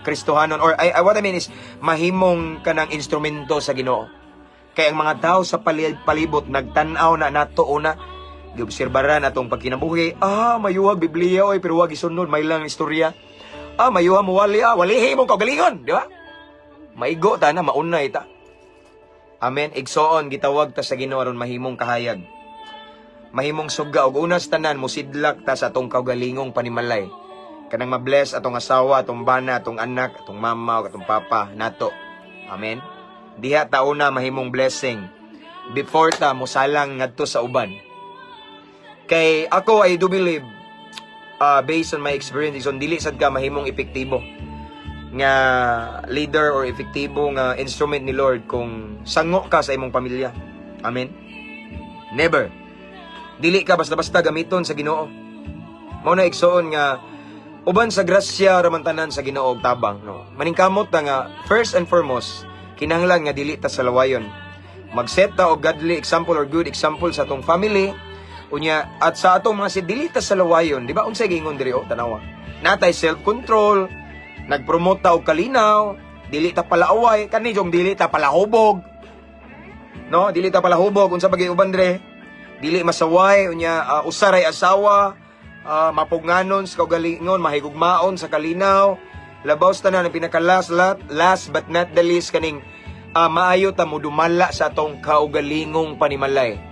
Kristohanon, or what I mean is mahimong kanang instrumento sa Ginoo. Kay ang mga tao sa palibot nagtan-aw na nato una, giobserbaran atong pagkinabuhi. Mayuhag Biblia oy pero wag isunod may lang istorya. Mayuha mo walihi mo kaugalingon, di ba? Maigo ta na maunay ta. Amen. Igsoon gitawag ta sa Ginoo aron mahimong kahayag. Mahimong suga og unas tanan mosidlak ta sa atong kaugalingong panimalay. Kanang ma-bless atong asawa, atong bana, atong anak, atong mama, atong papa nato. Amen. Diha ta una mahimong blessing before ta mosalang ngadto sa uban. Kay ako I do believe based on my experience on dili sad ka mahimong epektibo nga leader or epektibo nga instrument ni Lord kung sango ka sa imong pamilya. Amen. Never. Dili ka basta-basta gamiton sa Ginoo. Mao na igsoon nga uban sa grasya ramantanan sa Ginoo og tabang, no. Maningkamot ta nga first and foremost kinahanglan nga dili ta salawayon. Mag-set ta og godly example or good example sa atong family. Unya at sa atong mga dili ta salawayon, di ba? Unsay gingon diri tanawa. Natay self-control, nagpromote ta og kalinaw, dili ta palaaway, kani jong dili ta palahubog. No, dili ta palahubog unsa bagay uban dire? Dili masaway unya usaray asawa, mapugnanon sa kaugalingon, mahigugmaon sa kalinaw. Labaw sa tanan ang pinaka-last but not the least kaning maayo ta mo dumala sa atong kaugalingong panimalay.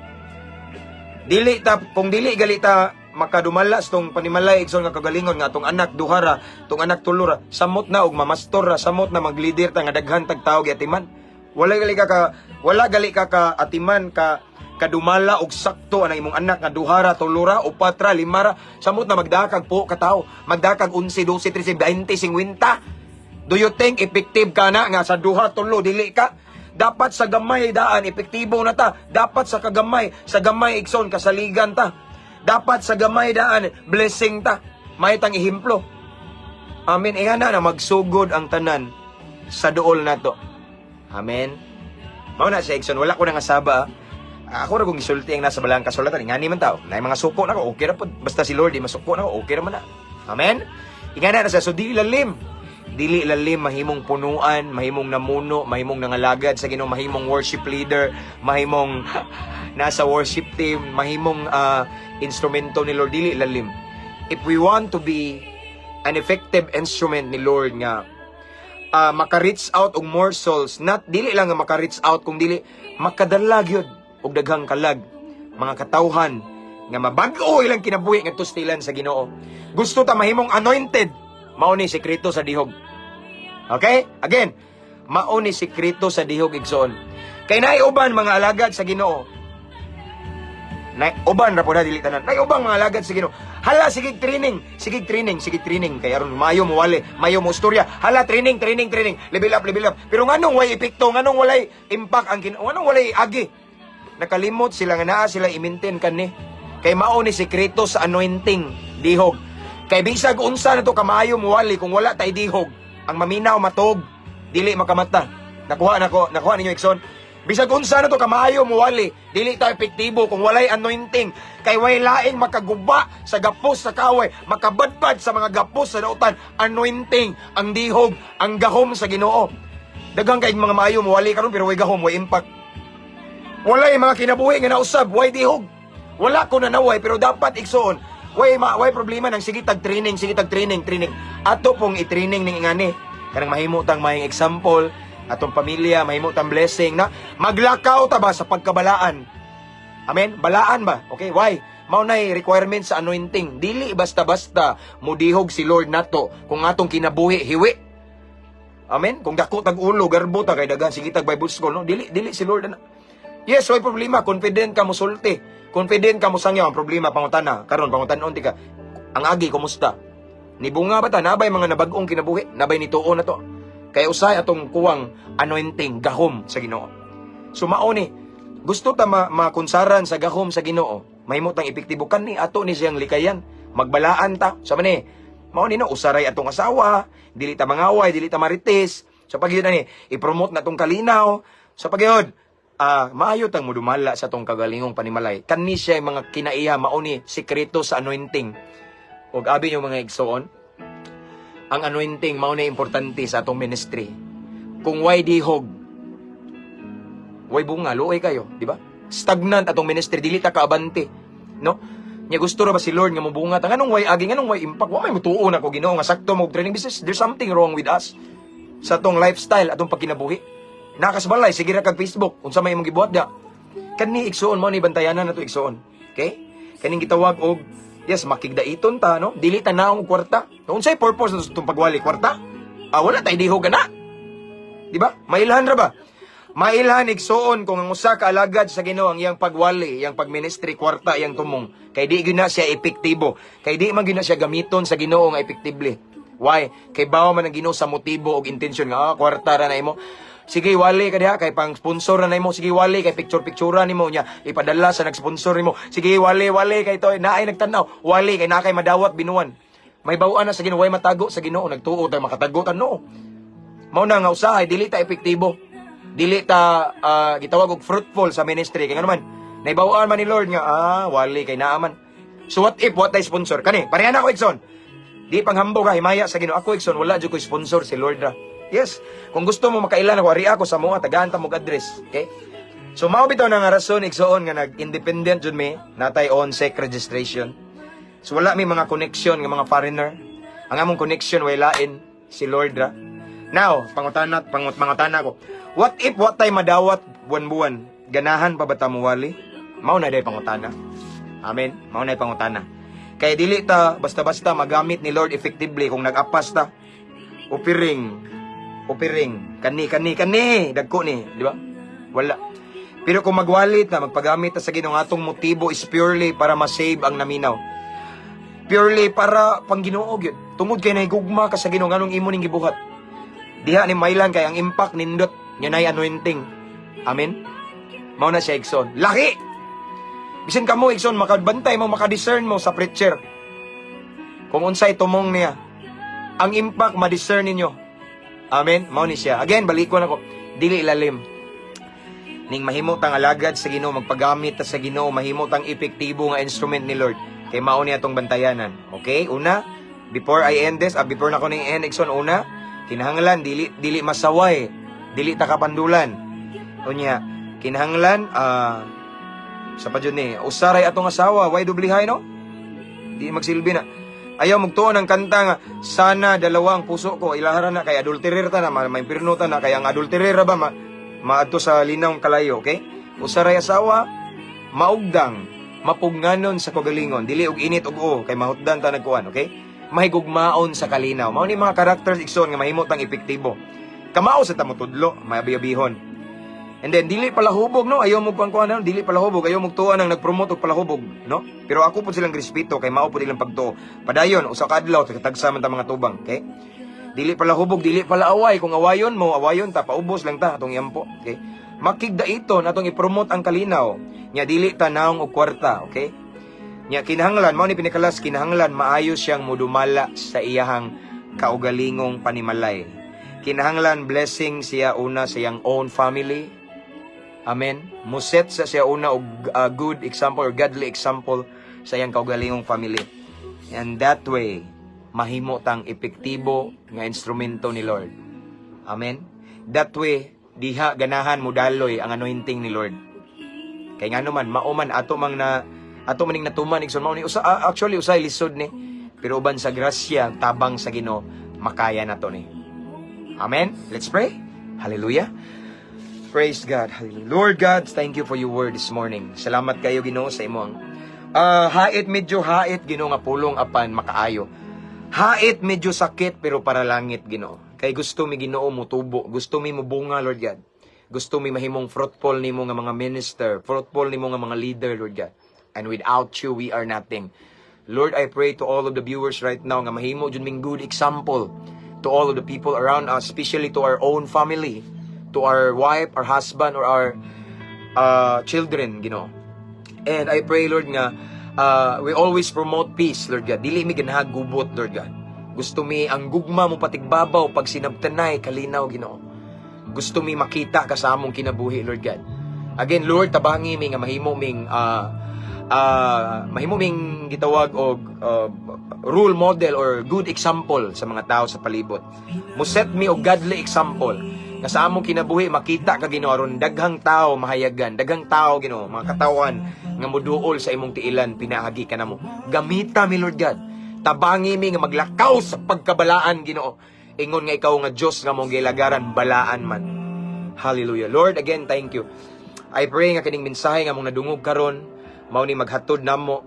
Kung dili gali ta makadumala sa tong panimalay igsoon nga kagalingon nga atong anak duhara, tong anak tulura, samot na og mamastor ra, samot na mag-leader ta nga daghan tag tawo giatiman. Wala gali ka ka atiman ka kadumala og sakto ang imong anak nga duhara, tulura, upatra, limara, samot na magdakag po kataw, magdakag 11, 12, 13, 20, 50. Do you think effective ka na nga sa duha, tulo, dili ka? Dapat sa gamay daan, epektibo na ta. Dapat sa gamay ikson, kasaligan ta. Dapat sa gamay daan, blessing ta. May tang ehemplo. Amen. Ingana na magsugod ang tanan sa duol na to. Amen. Mao na sa ikson, wala ko nang asaba. Ako na kung gisulti ang nasa balang kasulatan. Ingani man tao. Na mga suko na ko, okay na po. Basta si Lord, di masuko na ko, okay naman na. Amen. Ingana na sa, so dili lalim. Dili lalim, mahimong punuan, mahimong namuno, mahimong nangalagad sa Ginoo, mahimong worship leader, mahimong nasa worship team, mahimong instrumento ni Lord. Dili lalim. If we want to be an effective instrument ni Lord nga maka-reach out og more souls, not dili lang nga maka-reach out kung dili makadalag yun og daghang kalag, mga katawhan nga mabag-o ilang kinabuhi nga tustilan sa Ginoo. Gusto ta mahimong anointed, mao ni sekreto sa dihog. Okay? Again, mao ni sekreto sa dihog igsoon. Kay naay uban mga alagad sa Ginoo. Uban ra po na dili tanan. Naay ubang mga alagad sa Ginoo. Hala, sige training. Kay aron mayo mo wali, mayo mo istorya. Hala, training. Level up. Pero nganong way epekto, nganong walay impact ang nganong walay agi. Nakalimot sila nga naa sila i-maintain kani. Kay mao ni sekreto sa anointing dihog. Kay bisag unsa na to kamayo mo wali kung wala tay dihog, ang maminaw matog, dili makamata. Nakuha ninyo ikson. Bisag unsa na to kamayo mo wali, dili ta epektibo kung walay anointing. Kay way laing makaguba sa gapos sa kaway, makabadbad sa mga gapos sa dautan, anointing, ang dihog, ang gahom sa Ginoo. Daghang kay mga maayo mo wali karon pero way gahom, way impact. Walay mga kinabuhi nga nausab, way dihog. Wala ko na naway pero dapat igsoon. Way problema nang sige tag training. Ato pong i-training ning ingani. Kanang mahimo tang may example, atong pamilya mahimo tang blessing na maglakaw ta ba sa pagkabalaan. Amen. Balaan ba? Okay, why? Mao nay requirement sa anointing. Dili basta-basta mudihog si Lord nato kung atong kinabuhi hiwi. Amen. Kung dako tag ulo garbo ta kay dagan sige tag Bible school, no? Dili si Lord na. Yes, way problema, confident ka mo sulti. Confident ka mo sangyaw ang problema pangutana. Karon pangutan-on ti ka. Ang agi kumusta? Ni bunga ba ta nabay mga nabag-ong kinabuhi? Nabay ni tuo na to. Kay usay atong kuwang anointing gahom sa Ginoo. So mao ni gusto ta makunsaran sa gahom sa Ginoo. Mahimo tang epektibo kani ato ni siyang likayan. Magbalaan ta. Sa man ni mao ni no usaray atong asawa, dili ta mangaway, dili ta marites. Sa pagyud ani i-promote na tong kalinaw. Sa pagyud maayo tang mudumala sa tong kagalingong panimalay. Kani siya mga kinaiya mao ni sekreto sa anointing. Og abi yung mga igsoon, ang anointing mao ni importante sa atong ministry. Kung way dihog, way bunga, luoy kayo, di ba? Stagnant atong ministry, dili ta kaabante, no? Nya gusto ra ba si Lord nga mobunga ta nganong way agi, nganong way impact? Wa may mutuo na ko Ginoo nga sakto mo training business. There's something wrong with us sa atong lifestyle, atong pagkinabuhi. Nakasbalay, sige ra kag Facebook, unsa may imong gibuhat da. Kani igsoon mo ni bantayanan na to igsoon. Okay? Kaning gitawag og yes, makigdaiton ta, no? Dili ta naong kwarta. Unsay purpose sa itong pagwali kwarta? Wala tay dihog na. Di ba? Mailhan ra ba? Mailhan igsoon kung ang usa ka alagad sa Ginoo ang iyang pagwali, iyang pagministry kwarta, iyang tumong. Kay di gyud na siya epektibo. Kay di man gyud na siya gamiton sa Ginoo nga epektibli. Why? Kay bawo man ang Ginoo sa motibo og intensyon nga kwarta ra na imo. Sige wali ka diha kay pang sponsor na nimo, sige wali kay picture nimo nya ipadala sa nag-sponsor nimo, sige wali kay to naay nagtanaw, wali kay nakay madawat binuan. May bawaan na sa Ginoo, way matago sa Ginoo, nagtuo ta makatagutan no. Mao na nga usahay dili ta epektibo. Dili ta gitawag og fruitful sa ministry kay ngano man. Naibawaan man ni Lord nga wali kay naaman. So what if what ay sponsor kani? Pareha na ko Ikson. Di panghambog ka himaya sa Ginoo. Ako Ikson wala jud ko sponsor si Lord ra. Yes, kung gusto mo makailan ako, ari ako sa mga tagahan ta mong address. Okay? So, mao bitaw na nga rason, igsoon nga nag-independent jud me, natay on SEC registration. So, wala may mga connection ng mga foreigner. Ang among connection, way lain, si Lord ra. Now, pangutana ko, what if what tay madawat buwan-buwan? Ganahan pa ba ta muwali? Mao na day pangutana. Amen? Mao na pangutana. Kaya dili ta, basta-basta magamit ni Lord effectively kung nag-apas ta. Upiring, kani, dagko ni, di ba? Wala. Pero kung magwalit na, magpagamit ta sa Ginoo, nga atong motibo is purely para ma-save ang naminaw. Purely para pang Ginoo gyud. Tungod kay nahigugma ka sa Ginoo nganong imo ning gibuhat. Diha ni mailan kay ang impact nindot nya nay anointing. Amen. Mao na siya igsoon. Laki. Bisan kamo igsoon makabantay mo, makadiscern mo sa preacher. Kung unsay tumong niya, ang impact ma-discern ninyo. Amen. Mao ni siya. Again, balik ko nako. Dili ilalim. Ning mahimo tang alagad sa Ginoo, magpagamit ta sa Ginoo, mahimo tang epektibo nga instrument ni Lord. Kay mao ni atong bantayanan. Okay? Una, before I end this, before na ko ning end Exxon, una, kinahanglan dili masaway, dili ta kapandulan. Unya, kinahanglan sa pa jud ni, usaray atong asawa, why dublihay no? Di magsilbi na. Ayaw magtuon ang kanta nga sana dalawa ang puso ko, ilaharan na kay adulterer ta na, maimpirno ta na kay ang adulterer ba maadto sa linawng kalayo, okay? Usaray asawa, maugdang, mapugnanon sa kagalingon, dili og init og o, kay mahutdan ta nagkuan, okay? Mahigugmaon sa kalinaw. Mao ni mga characters igsoon nga mahimo tang epektibo. Kamao sa tamutudlo, maabiyabihon. And then dili palahubog no, ayaw mo pang kuan, dili palahubog, ayaw mo tuan ang nagpromote og palahubog, no? Pero ako pud silang respeto kay mao pud ilang pagtuo. Padayon usa ka adlaw tagsa man ta mga tubang, okay? Dili pala hubog, dili pala away. Kung awayon mo, awayon ta, paubos lang ta, atong yampo. Okay? Makigda ito, natong i-promote ang kalinaw. Nya, dili ta naong o kwarta. Okay? Nya, kinahanglan, mao ni pinikalas, kinahanglan, maayos siyang mudumala sa iyahang kaugalingong panimalay. Kinahanglan, blessing siya una sa iyang own family. Amen? Muset sa siya una og good example or godly example sa iyang kaugalingong family. And that way, mahimo tang epektibo nga instrumento ni Lord. Amen. That way diha ganahan mo daloy ang anointing ni Lord. Kay ngano man mauman ato maning natuman igsoon mao ni actually usay lisod ni, pero uban sa grasya tabang sa Ginoo makaya nato ni. Amen. Let's pray. Hallelujah. Praise God. Hallelujah. Lord God, thank you for your word this morning. Salamat kayo Ginoo sa imong medyo hait Ginoo nga pulong apan makaayo. Hait medyo sakit pero para langit Ginoo. Kay gusto mi Ginoo mo tubo, gusto mi mo bunga Lord God. Gusto mi mahimong fruitful nimo nga mga minister, fruitful nimo nga mga leader Lord God. And without you we are nothing. Lord, I pray to all of the viewers right now nga mahimo jud ming good example to all of the people around us, especially to our own family, to our wife, our husband or our children Ginoo. And I pray Lord nga we always promote peace, Lord God. Dili mi ganahag gubot, Lord God. Gusto mi ang gugma mo patigbabaw pag sinabtanay kalinaw Ginoo. Gusto mi makita ka sa among kinabuhi, Lord God. Again, Lord, tabangi mi nga mahimo ming gitawag og role model or good example sa mga tao sa palibot. Mo set mi og godly example nga sa among kinabuhi makita ka Ginoo aron daghang tao mahayagan, daghang tao Ginoo, mga katawan nga moduol sa imong tiilan pinaagi ka namo. Gamita mi Lord God. Tabangi mi nga maglakaw sa pagkabalaan Ginoo. Ingon nga ikaw nga Dios nga mong gilagaran balaan man. Hallelujah. Lord, again, thank you. I pray nga kining mensahe nga mong nadungog karon mao ni maghatod namo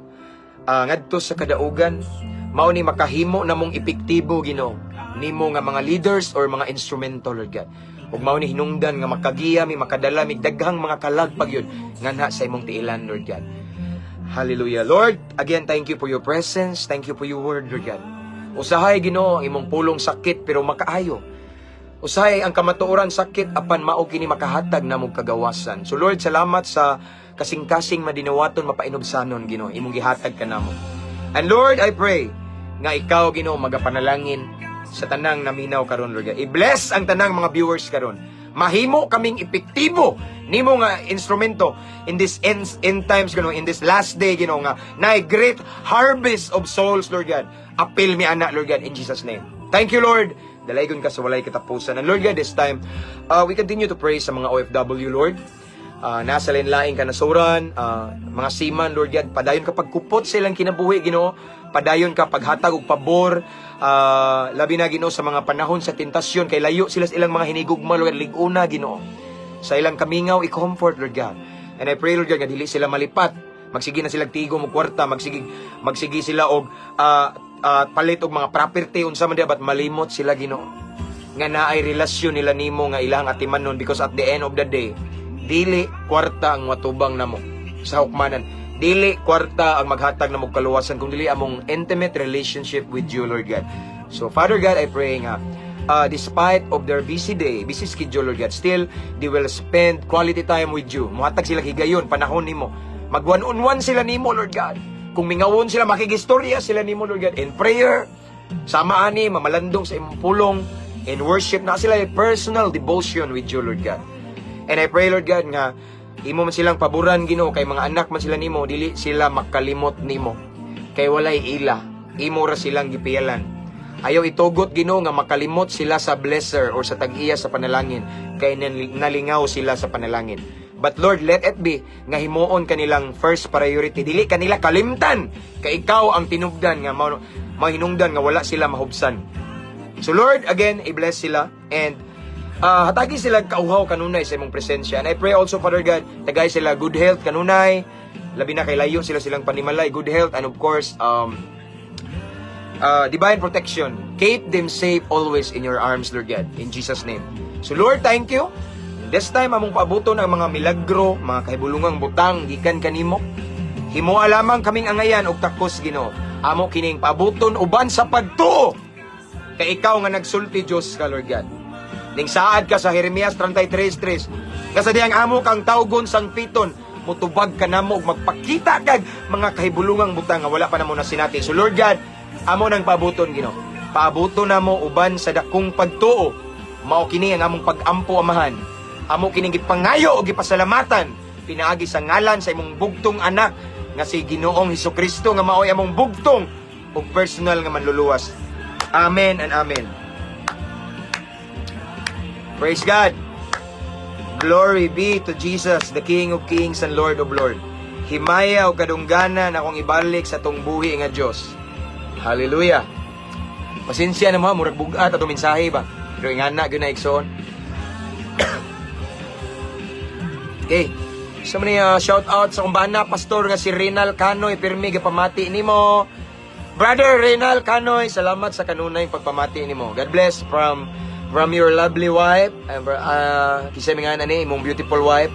ngadto sa kadaugan, mao ni makahimo namong epektibo Ginoo nimo nga mga leaders or mga instrumento Lord God. Ug mao ni hinungdan nga makagiya mi makadala mi daghang mga kalagpag yun nganha sa imong tiilan Lord God. Hallelujah. Lord, again, thank you for your presence. Thank you for your word, Lord God. Usahay Ginoo ang imong pulong sakit pero makaayo. Usahay ang kamatuoran sakit apan mao kini makahatag namong kagawasan. So Lord, salamat sa kasing-kasing madinawaton mapainobsanon Ginoo imong gihatag kanamo. And Lord, I pray nga ikaw Ginoo magapanalangin sa tanang naminaw karon Lord God. I-bless ang tanang mga viewers karon. Mahimo kaming epektibo nimo nga instrumento in this end times Ginoo, in this last day Ginoo nga na great harvest of souls Lord God. Apil mi anak Lord God in Jesus name. Thank you Lord. Dalaygon ka sa walay katapusan. And Lord God, this time we continue to pray sa mga OFW Lord. Nasa lain-laing kanasuran, mga seaman Lord God, padayon ka pagkupot sa ilang kinabuhi Ginoo. Padayon ka paghatag og pabor, labi na Ginoo sa mga panahon sa tentasyon kay layo sila sa ilang mga hinigugma Lord God, liguna Ginoo. Sa ilang kamingaw i-comfort Lord God. And I pray Lord God nga dili sila malipat. Magsigi na sila tigo mo kwarta, magsigi sila og palit og mga property unsa man dapat malimot sila Ginoo. Nga naay relasyon nila nimo nga ilang atimanon because at the end of the day Dili kwarta ang matubang namo sa hukmanan. Dili kwarta ang maghatag na mong kaluwasan, kung dili among intimate relationship with you, Lord God. So, Father God, I pray nga, despite of their busy day, busy schedule, Lord God, still, they will spend quality time with you. Muhatag sila higayon, panahon nimo. Mag-one-on-one sila nimo, Lord God. Kung mingawon sila, makigistorya sila nimo, Lord God, in prayer, sama ani, mamalandong sa imong pulong, in worship, na sila personal devotion with you, Lord God. And I pray, Lord God, nga, imo man silang paboran, Ginoo, kay mga anak man sila nimo, dili sila makalimot nimo. Kay walay ila, imo ra silang gipiyalan. Ayaw itugot, Ginoo, nga makalimot sila sa blesser or sa tag-iya sa panalangin, kay nalingaw sila sa panalangin. But Lord, let it be nga himuon kanilang first priority. Dili kanila kalimtan, kay ikaw ang tinubdan nga mahinungdan nga wala sila mahubsan. So Lord, again, i-bless sila and hatagi sila kauhaw kanunay sa imong presensya. And I pray also, Father God, tagay sila good health kanunay, labi na kay layo sila silang panimalay, good health, and of course, divine protection. Keep them safe always in your arms, Lord God, in Jesus' name. So Lord, thank you. This time, among paabuton ang mga milagro, mga kahibulungang butang, gikan kanimo. Himoa lamang kaming angayan og takos, Ginoo. Amo kining paabuton uban sa pagtuo. Kay ikaw nga nagsulti, Diyos ka, Lord God. Ning saad ka sa Jeremias 33:3. Kasadiyang amo kang tawgon sang piton, mutubag ka namo ug magpakita kag mga kahibulungang butang nga wala pa namo na sinati. So Lord God, amo nang paabuton, Ginoo. Paabuton namo uban sa dakong pagtuo. Mao kini ang among pag-ampo, Amahan. Amo kining gipangayo o gipasalamatan pinaagi sa ngalan sa imong bugtong anak nga si Ginoong Hesukristo nga maoy among bugtong ug personal nga manluluwas. Amen and amen. Praise God. Glory be to Jesus, the King of Kings and Lord of Lords. Himaya o kadungganan akong ibalik sa tong buhi nga Dios. Hallelujah. Pasensya na mo, murag bugat ato mensahe ba? Pero ingana gyud na igsoon. Okay. So many shout out sa kumbana pastor nga si Renal Canoy, pirmi gapamati nimo. Brother Renal Canoy, salamat sa kanunay pagpamati nimo. God bless from your lovely wife, kisay nga na ni imong beautiful wife,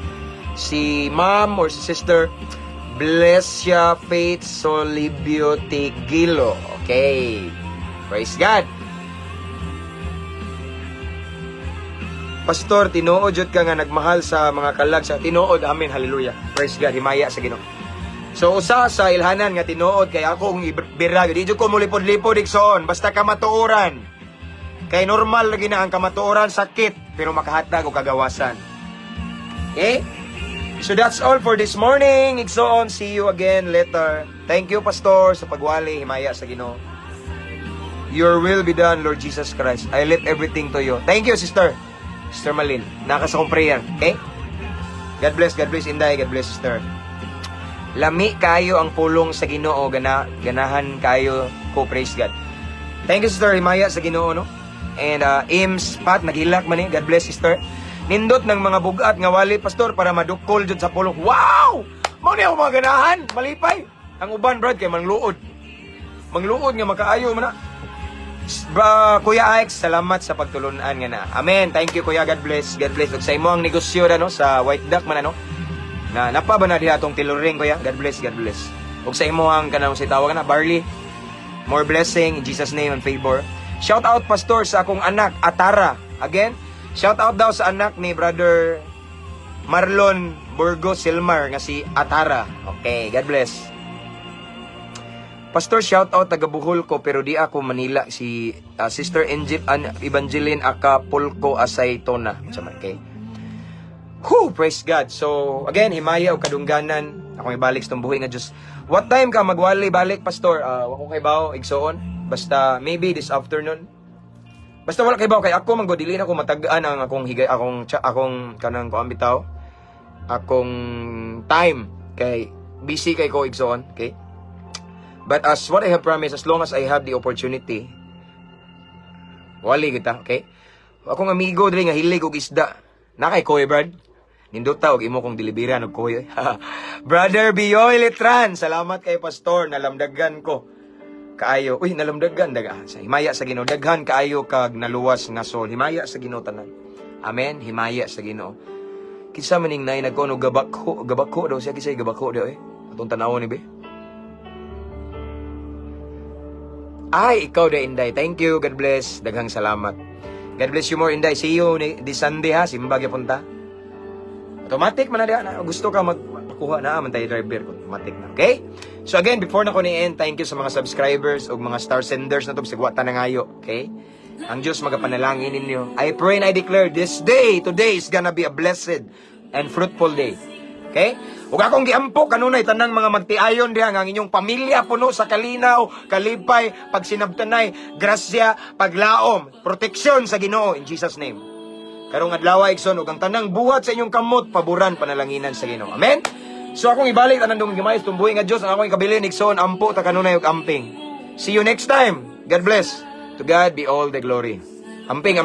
si ma'am or si sister Blessia Faith Solibio Tigilo. Okay. Praise God. Pastor, tinuod jud ka nga nagmahal sa mga kalag sa tinuod. Amen. Hallelujah. Praise God. Himaya sa Ginoo. So usa sa ilhanan nga tinuod kay akong ibira, di jud ko mulipod-lipod igsoon basta kamatuoran. Kay normal lagi na ang kamatuoran, sakit pero makahatag og kagawasan. Okay? So that's all for this morning. Igsoon, see you again later. Thank you, Pastor, sa pagwali, himaya sa Ginoo. Your will be done, Lord Jesus Christ. I leave everything to you. Thank you, Sister Malin. Nakas akong prayer. Okay? God bless, Inday. God bless, Sister. Lami kayo ang pulong sa Ginoo, ganahan kayo ko, praise God. Thank you, Sister Himaya sa Ginoo, no? And Ims Pat naghilak man ni. God bless, Sister. Nindot ng mga bugat nga wali, Pastor, para madukol jud sa pulong. Wow! Mao ni ako mga ganahan, malipay. Ang uban, brad, kay mangluod nga makaayo man na. Kuya Alex, salamat sa pagtulunan nga na. Amen. Thank you, Kuya. God bless. God bless. Ug sa imo ang negosyo na, no, sa White Duck man, ano? Na napa ba na diha atong tiluring, Kuya? God bless, God bless. Ug sa imo ang kanang si tawag na Barley, more blessing in Jesus name and favor. Shout out, Pastor, sa akong anak Atara. Again, shout out daw sa anak ni Brother Marlon Burgos Silmar nga si Atara. Okay, God bless. Pastor, shout out taga Bohol ko pero di ako Manila, si Sister Evangeline Acapulco Asaytona. Okay. Praise God. So, again, himaya o kadungganan. Akong ibalik sa buhay nga Diyos. What time ka magwali balik, Pastor? Wako kay bao, igsoon. Basta, maybe this afternoon. Basta wala kay bao. Kay ako, maggodilin ako matagaan ang akong higay, akong kanang kuambitaw. Akong time. Kay, busy kay ko, igsoon. Okay? But as what I have promised, as long as I have the opportunity, wali kita, okay? Akong amigo dili nga hilig og isda. Nakay koy, Brad. Ninduta og imo kong dilibiran og koy. Brother Bioy Letran, salamat kay Pastor, nalamdagan ko. Kaayo, nalamdagan daga. Sa himaya sa Ginoo, daghan kaayo kag naluwas nga soul. Himaya sa Ginoo tanan. Amen. Himaya sa Ginoo. Kinsa maning nay nagkuno gabako daw siya kisay gabako daw Atong tanawon ni be. Ay, ikaw da Inday. Thank you. God bless. Daghang salamat. God bless you more Inday. See you this Sunday ha. Simba punta. Automatic man na diha. Gusto ka magpakuha na man tayo driver ko. Automatic na. Okay? So again, before na ko ni-end, thank you sa mga subscribers o mga star senders na to sigwata na ngayo. Okay? Ang Diyos magapanalangin ninyo. I pray and I declare this day, today is gonna be a blessed and fruitful day. Okay? Ug akong giampo kanunay tanang mga magtiayon diha nga ang inyong pamilya puno sa kalinaw, kalipay, pagsinabtanay, grasya, paglaom, proteksyon sa Ginoo in Jesus name. Karong adlaw igsoon ug ang tanang buhat sa inyong kamot paboran panalanginan sa Ginoo. Amen. So akong ibalik tanang dong gimayos tumbuhi nga Dios ang akong ikabilin igsoon ampo ta kanunay ug amping. See you next time. God bless. To God be all the glory. Amping.